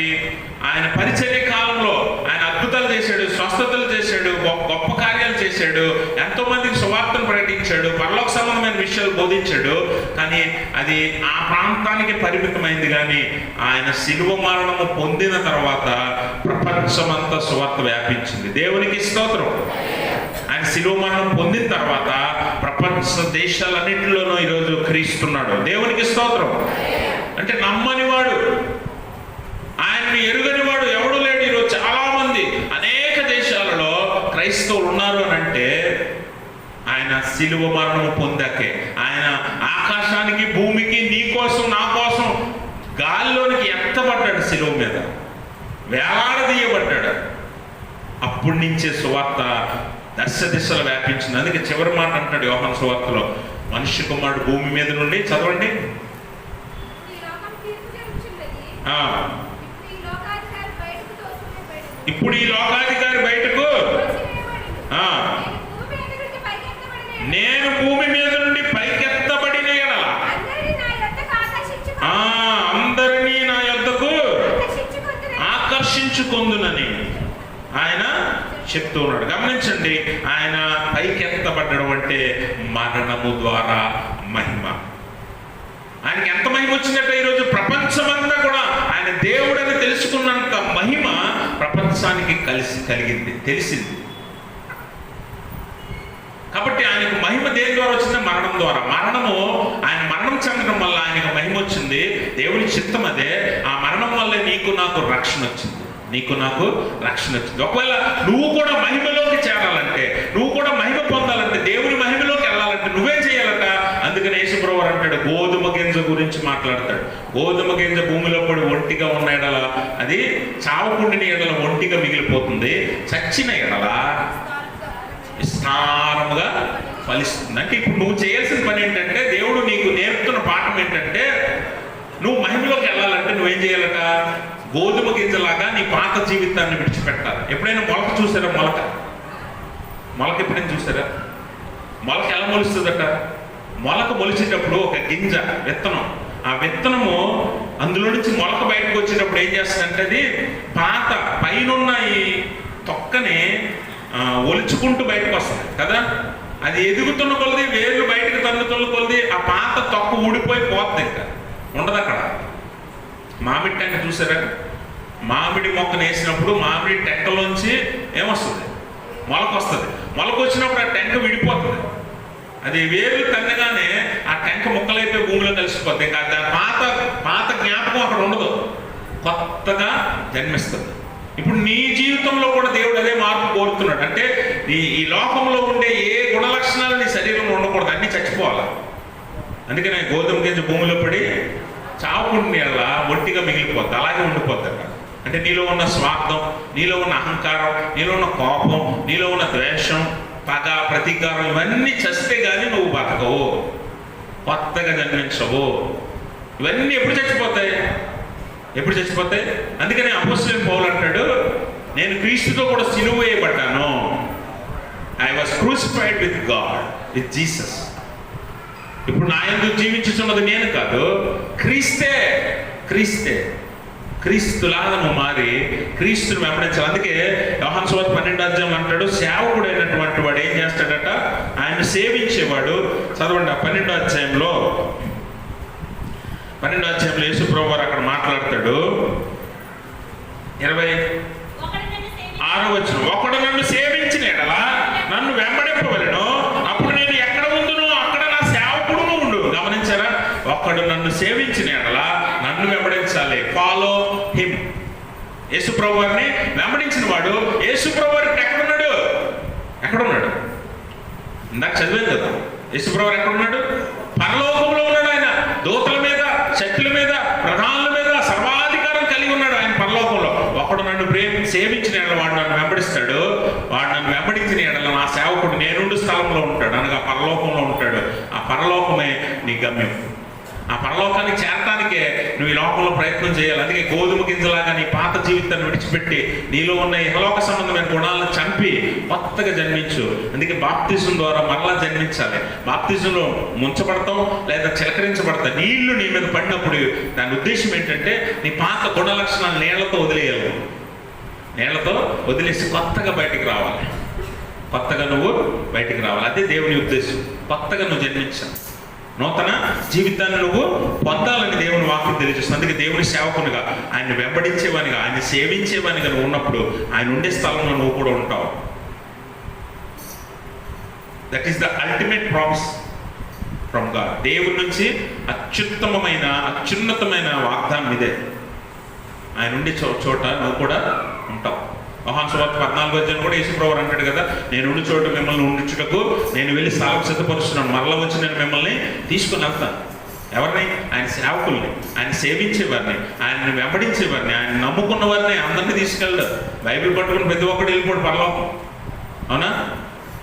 ఆయన పరిచర్య కాలంలో ఆయన అద్భుతాలు చేశాడు, స్వస్థతలు చేశాడు, గొప్ప కార్యాలు చేశాడు, ఎంతో మందికి సువార్తను ప్రకటించాడు, పరలోక సంబంధమైన విషయాలు బోధించాడు. కానీ అది ఆ ప్రాంతానికి పరిమితమైంది. కానీ ఆయన శిలువ మరణము పొందిన తర్వాత ప్రపంచమంతా సువార్త వ్యాపించింది. దేవునికి స్తోత్రం. ఆయన శిలువ మరణం పొందిన తర్వాత ప్రపంచ దేశాలన్నింటిలోనూ ఈరోజు క్రీస్తున్నాడు. దేవునికి స్తోత్రం. అంటే నమ్మని వాడు, ఆయన్ని ఎరుగని వాడు ఎవడు లేడు. ఈరోజు చాలా మంది అనేక దేశాలలో క్రైస్తవులు ఉన్నారు అని అంటే ఆయన శిలువ మరణము పొందాకే. ఆయన ఆకాశానికి, భూమికి, నీ కోసం, నా కోసం గాలిలోనికి ఎత్తబడ్డాడు, శిలువ మీద వేలాడదీయబడ్డాడు. అప్పటి నుంచే సువార్త దశ దిశలు వ్యాపించింది. అందుకే చివరి మాట అంటాడు యోహాను సువార్తలో, మనుష్య కుమారుడు భూమి మీద నుండి, చదవండి, ఇప్పుడు ఈ లోకాధికారి బయటకు, నేను భూమి మీద నుండి పైకెత్తబడిన ఎడల అందరినీ నా యొద్దకు ఆకర్షించుకొందునని ఆయన చెప్తూ ఉన్నాడు. గమనించండి, ఆయన పైకెత్తబడడం అంటే మరణము ద్వారా మహిమ. ఆయనకి ఎంత మహిమ వచ్చిందంటే ఈరోజు ప్రపంచమంతా కూడా ఆయన దేవుడని తెలుసుకున్నంత మహిమ ప్రపంచానికి కలిగింది, తెలిసింది. కాబట్టి ఆయనకు మహిమ దేని ద్వారా వచ్చింది? మరణం ద్వారా. మరణము, ఆయన మరణం చెందడం వల్ల ఆయనకు మహిమ వచ్చింది. దేవుని చిత్తం అదే. ఆ మరణం వల్ల నీకు నాకు రక్షణ వచ్చింది, నీకు నాకు రక్షణ వచ్చింది. ఒకవేళ నువ్వు కూడా మహిమలోకి చేరాలంటే, నువ్వు కూడా మహిమ పొందాలంటే, దేవుని మహిమలోకి వెళ్ళాలంటే నువ్వేం చేయాలంట? అందుకని యేసుప్రభు అంటాడు, గోధుమ గింజ గురించి మాట్లాడతాడు. గోధుమ గింజ భూమిలో పడి ఒంటిగా ఉన్న ఎడల అది చావకుండిన ఎడల ఒంటిగా మిగిలిపోతుంది, చచ్చిన ఎడల విస్తారముగా ఫలిస్తుంది. అంటే ఇప్పుడు నువ్వు చేయాల్సిన పని ఏంటంటే, దేవుడు నీకు నేర్పుతున్న పాఠం ఏంటంటే, నువ్వు మహిమలోకి వెళ్ళాలంటే నువ్వేం చేయాలట? గోధుమ గింజలాగా నీ పాత జీవితాన్ని విడిచిపెట్టాలి. ఎప్పుడైనా మొలక చూసారా? మొలక ఎప్పుడైనా చూసారా? మొలక ఎలా మొలుస్తుందట? మొలక మొలిచేటప్పుడు ఒక గింజ, విత్తనం, ఆ విత్తనము అందులో నుంచి మొలక బయటకు వచ్చేటప్పుడు ఏం చేస్తుందంటే, అది పాత పైన ఈ తొక్కని ఒలుచుకుంటూ బయటకు వస్తుంది కదా. అది ఎదుగుతున్న కొలది, వేర్లు బయటకు తన్నుతున్న కొలది ఆ పాత తొక్క ఊడిపోయి పోతుంది, ఇంకా ఉండదు అక్కడ. మామిడి టెంక చూసారా? మామిడి మొక్కను వేసినప్పుడు మామిడి టెంకలోంచి ఏమొస్తుంది? మొలక వస్తుంది. మొలక వచ్చినప్పుడు ఆ టెంక విడిపోతుంది. అది వేర్లు తన్నగానే ఆ టెంక ముక్కలైతే భూమిలో కలిసిపోతుంది. ఇంకా పాత జ్ఞాపకం అక్కడ ఉండదు, కొత్తగా జన్మిస్తుంది. ఇప్పుడు నీ జీవితంలో కూడా దేవుడు అదే మార్పు కోరుతున్నాడు. అంటే ఈ లోకంలో ఉండే ఏ గుణ లక్షణాలు నీ శరీరంలో ఉండకూడదు, అన్నీ చచ్చిపోవాలి. అందుకనే గోధుమ గింజ భూమిలో పడి చావుకుండి అలా ఒట్టిగా మిగిలిపోద్ది, అలాగే ఉండిపోద్ది అక్కడ. అంటే నీలో ఉన్న స్వార్థం, నీలో ఉన్న అహంకారం, నీలో ఉన్న కోపం, నీలో ఉన్న ద్వేషం, పగ, ప్రతీకారం, ఇవన్నీ చస్తే కానీ నువ్వు బతకవు, కొత్తగా జన్మించవు. ఇవన్నీ ఎప్పుడు చచ్చిపోతాయి? అందుకని అపోస్తలుడైన పౌలు అంటాడు, నేను క్రీస్తుతో కూడా సిలువ వేయబడ్డాను. I was crucified with God, with Jesus. ఇప్పుడు నా యందు జీవించుచున్నది నేను కాదు, క్రీస్తులాగా నువ్వు మారి క్రీస్తుని వెంబడించాలి. అందుకే యోహాను సువార్త 12వ అధ్యాయం అంటాడు, సేవకుడు అయినటువంటి వాడు ఏం చేస్తాడట? ఆయన సేవించేవాడు. చదవండి ఆ 12వ అధ్యాయంలో యేసు ప్రభువు వారు అక్కడ మాట్లాడతాడు. 26వ వచనం, ఒకడు నన్ను సేవించిన ఎడల నన్ను వెంబడింపవలెను, అప్పుడు నేను ఎక్కడ ఉందునో అక్కడ నా సేవకుడును ఉండు. గమనించారా? ఒకడు నన్ను సేవించిన ఎడల నన్ను వెంబడించాలి. Follow him. యేసు ప్రభు వారిని వెంబడించిన వాడు యేసు ప్రభు వారికి ఎక్కడున్నాడు? ఇందాక చదివాను కదా, యేసు ప్రభు వారు ఎక్కడున్నాడు? పరలోకంలో ఉన్నాడు. ఆయన దూతల మీద, శక్తుల మీద, ప్రధానుల మీద సర్వాధికారం కలిగి ఉన్నాడు ఆయన పరలోకంలో. ఒకడు నన్ను సేవించిన ఎడల వాడు నన్ను వెంబడిస్తాడు, వాడు నన్ను వెంబడించిన ఎడల నా సేవకుడు నేనుండు స్థలంలో ఉంటాడు, అనగా పరలోకంలో ఉంటాడు. ఆ పరలోకమే నీ గమ్యం. ఆ పరలోకానికి చేరటానికే నువ్వు ఈ లోకంలో ప్రయత్నం చేయాలి. అందుకే గోధుమ గింజలాగా నీ పాత జీవితాన్ని విడిచిపెట్టి నీలో ఉన్న ఇహలోక సంబంధమైన గుణాలను చంపి కొత్తగా జన్మించు. అందుకే బాప్తిజం ద్వారా మరలా జన్మించాలి. బాప్తిజంలో ముంచబడతాం లేదా చిలకరించబడతాం. నీళ్లు నీ మీద పడినప్పుడు దాని ఉద్దేశం ఏంటంటే, నీ పాత గుణ లక్షణాలు నీళ్లతో వదిలేయాలి. నీళ్లతో వదిలేసి కొత్తగా బయటికి రావాలి. నువ్వు బయటికి రావాలి. అదే దేవుని ఉద్దేశం. కొత్తగా నువ్వు జన్మించాలి. నూతన జీవితాన్ని నువ్వు పొందాలని దేవుని వాక్యం తెలియజేస్తుంది. అందుకే దేవుని సేవకునిగా, ఆయన వెంబడించేవానిగా, ఆయన సేవించేవానిగా నువ్వు ఉన్నప్పుడు ఆయన ఉండే స్థలంలో నువ్వు కూడా ఉంటావు. That is the ultimate promise from God. దేవుడి నుంచి అత్యున్నతమైన వాగ్దానం ఇదే. ఆయన ఉండే చోట నువ్వు కూడా ఉంటావు. యోహాను సువార్త 14వ అధ్యాయం కూడా యేసు ప్రభువు అంటాడు కదా, నేను ఉండి చోట మిమ్మల్ని ఉండించుటకు నేను వెళ్ళి స్థలం సిద్ధపరుస్తున్నాను, మరలా వచ్చి నేను మిమ్మల్ని తీసుకుని వెళ్తాను. ఎవరిని? ఆయన సేవకుల్ని, ఆయన సేవించేవారిని, ఆయన్ని వెంబడించేవారిని, ఆయన నమ్ముకున్న వారిని అందరినీ తీసుకెళ్ళడు. బైబిల్ పట్టుకుని ప్రతి ఒక్కడు వెళ్ళిపోడు పరలోకం. అవునా?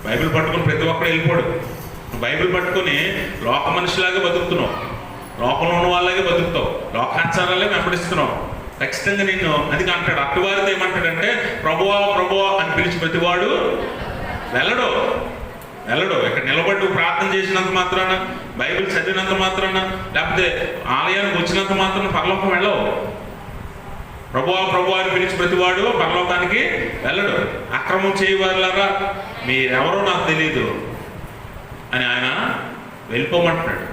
బైబిల్ పట్టుకుని ప్రతి ఒక్కడు వెళ్ళిపోడు. బైబిల్ పట్టుకుని లోక మనిషిలాగే బతుకుతున్నావు, లోకంలో ఉన్న వాళ్ళలాగే బతుకుతావు, లోకాచారాలే వెంబడిస్తున్నావు. ఖచ్చితంగా నిన్ను అది అంటాడు. అట్టువారితో ఏమంటాడంటే, ప్రభువా ప్రభువా అని పిలిచి ప్రతివాడు వెళ్ళడు. ఇక్కడ నిలబడి ప్రార్థన చేసినంత మాత్రాన, బైబిల్ చదివినంత మాత్రాన, లేకపోతే ఆలయానికి వచ్చినంత మాత్రాన పరలోకం వెళ్ళవు. ప్రభువా ప్రభువా అని పిలిచి ప్రతివాడు పరలోకానికి వెళ్ళడు. అక్రమం చేయవారులారా మీరెవరో నాకు తెలియదు అని ఆయన వెళ్ళిపోమంటున్నాడు.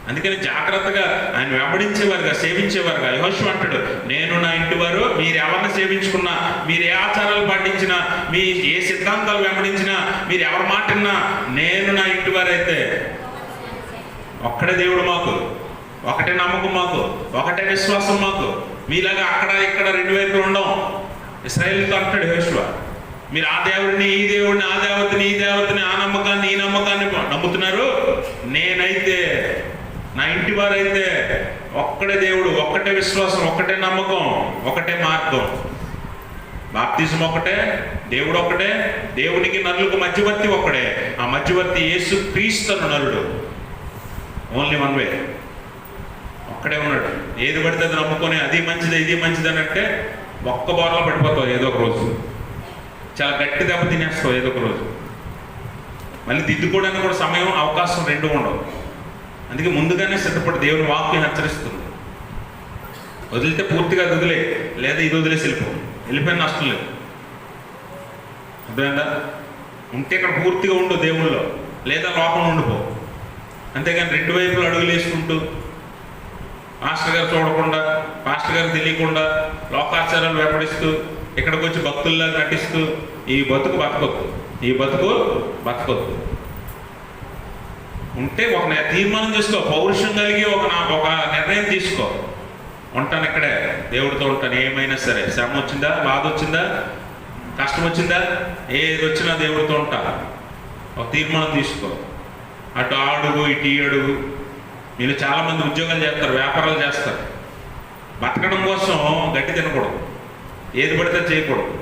అందుకని జాగ్రత్తగా ఆయన వెంబడించేవారుగా, సేవించేవారుగా. యెహోషువ అంటాడు, నేను నా ఇంటి వారు మీరు ఎవరిని సేవించుకున్నా, మీరు ఏ ఆచారాలు పాటించినా, మీ ఏ సిద్ధాంతాలు వెంబడించినా, మీరు ఎవరి మాటిన్నా, నేను నా ఇంటి వారైతే ఒక్కడే దేవుడు మాకు, ఒకటే నమ్మకం మాకు, ఒకటే విశ్వాసం మాకు. మీలాగా అక్కడ ఇక్కడ రెండు వైపులు ఉండవు. ఇశ్రాయేలుతో అంటాడు యెహోషువ, మీరు ఆ దేవుడిని ఈ దేవుడిని, ఆ దేవతని ఈ దేవతని, ఆ నమ్మకాన్ని ఈ నమ్మకాన్ని నమ్ముతున్నారు. నేనైతే నా ఇంటి వారైతే ఒక్కడే దేవుడు, ఒక్కటే విశ్వాసం, ఒక్కటే నమ్మకం, ఒకటే మార్గం. బాప్తిజం ఒకటే, దేవుడు ఒక్కడే, దేవునికి నరులకు మధ్యవర్తి ఒక్కడే. ఆ మధ్యవర్తి యేసు క్రీస్తు నరుడు. ఓన్లీ వన్ వే, ఒక్కడే ఉన్నాడు. ఏది పడితే అది నమ్ముకొని అది మంచిది ఇది మంచిది అని అంటే ఒక్క బోర్లో పడిపోతావు ఏదో ఒక రోజు. చాలా గట్టి దెబ్బ తినేస్తావు ఏదో ఒక రోజు. మళ్ళీ దిద్దుకోవడానికి కూడా సమయం, అవకాశం రెండు ఉండవు. అందుకే ముందుగానే సిద్ధపడి దేవుని వాక్యం హెచ్చరిస్తుంది. వదిలితే పూర్తిగా వదిలే, లేదా ఇది వదిలేసి వెళ్ళిపోయిన నష్టం లేదు. అర్థమైందా? ఉంటే ఇక్కడ పూర్తిగా ఉండు దేవుళ్ళలో, లేదా లోకంలో ఉండిపో. అంతేగాని రెండు వైపులు అడుగులు వేసుకుంటూ పాస్టర్ గారు చూడకుండా, పాస్టర్ గారు తెలియకుండా లోకాచారాలు వెంబడిస్తూ ఇక్కడికి వచ్చి భక్తుల్లా నటిస్తూ ఈ బతుకు బతకొద్దు. ఉంటే ఒక తీర్మానం చేసుకో, పౌరుషం కలిగి ఒక నిర్ణయం తీసుకో. ఉంటాను ఇక్కడే, దేవుడితో ఉంటాను. ఏమైనా సరే, శ్రమ వచ్చిందా, బాధ వచ్చిందా, కష్టం వచ్చిందా, ఏది వచ్చినా దేవుడితో ఉంటా. ఒక తీర్మానం తీసుకో. అటు అడుగు ఇటు అడుగు. మీరు చాలామంది ఉద్యోగాలు చేస్తారు, వ్యాపారాలు చేస్తారు. బతకడం కోసం గట్టి తినకూడదు, ఏది పడితే చేయకూడదు.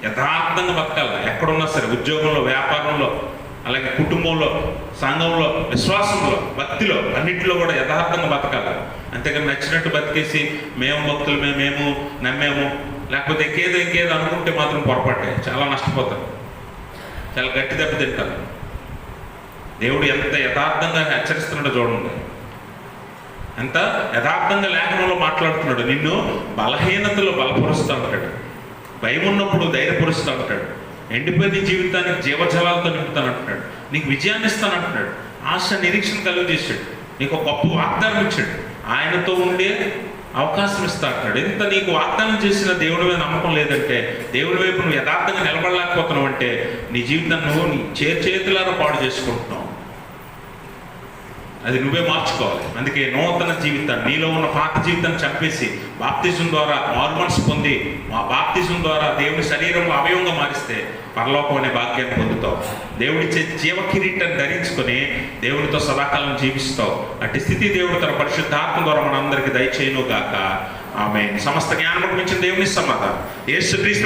యథార్థంగా బతకాలి. ఎక్కడున్నా సరే, ఉద్యోగంలో, వ్యాపారంలో, అలాగే కుటుంబంలో, సంఘంలో, విశ్వాసంలో, భక్తిలో, అన్నింటిలో కూడా యథార్థంగా బతకాలి. అంతేకాని నచ్చినట్టు బతికేసి మేము భక్తులు, మేము నమ్మేము, లేకపోతే ఇంకేదో అనుకుంటే మాత్రం పొరపాటే. చాలా నష్టపోతారు, చాలా గట్టి దెబ్బ తింటారు. దేవుడు ఎంత యథార్థంగా హెచ్చరిస్తున్నాడో చూడండి. ఎంత యథార్థంగా లేఖనంలో మాట్లాడుతున్నాడు. నిన్ను బలహీనతలో బలపరుస్తూ ఉంటాడు, భయం ఉన్నప్పుడు ధైర్యపరుస్తూ ఉంటాడు, ఎండిపోయిన జీవితానికి జీవజలాలతో నింపుతానంటున్నాడు, నీకు విజయాన్ని ఇస్తానంటున్నాడు, ఆశ నిరీక్షణ కలుగు చేశాడు, నీకు ఒక గొప్ప వాగ్దానం ఇచ్చాడు, ఆయనతో ఉండే అవకాశం ఇస్తా అంటాడు. ఎంత నీకు వాగ్దానం చేసిన దేవుడి మీద నమ్మకం లేదంటే, దేవుడి వైపు నువ్వు యథార్థంగా నిలబడలేకపోతున్నావు అంటే, నీ జీవితాన్ని నువ్వు నీ చేతులారా పాడు చేసుకుంటున్నావు. అది నువ్వే మార్చుకోవాలి. అందుకే నూతన జీవితాన్ని, నీలో ఉన్న పాత జీవితాన్ని చంపేసి బాప్తిజం ద్వారా మారుమనసు పొంది, బాప్తిజం ద్వారా దేవుని శరీరంలో అవయవంగా మారిస్తే పరలోకం అనే భాగ్యాన్ని పొందుతావు. దేవుడిచ్చే జీవ కిరీటాన్ని ధరించుకొని దేవుడితో సదాకాలం జీవిస్తావు. అట్టి స్థితి దేవుడు తన పరిశుద్ధాత్మ ద్వారా మనందరికీ దయచేయును గాక. ఆమేన్. సమస్త జ్ఞానముకు మించిన దేవుని సమాధానం యేసుక్రీస్తు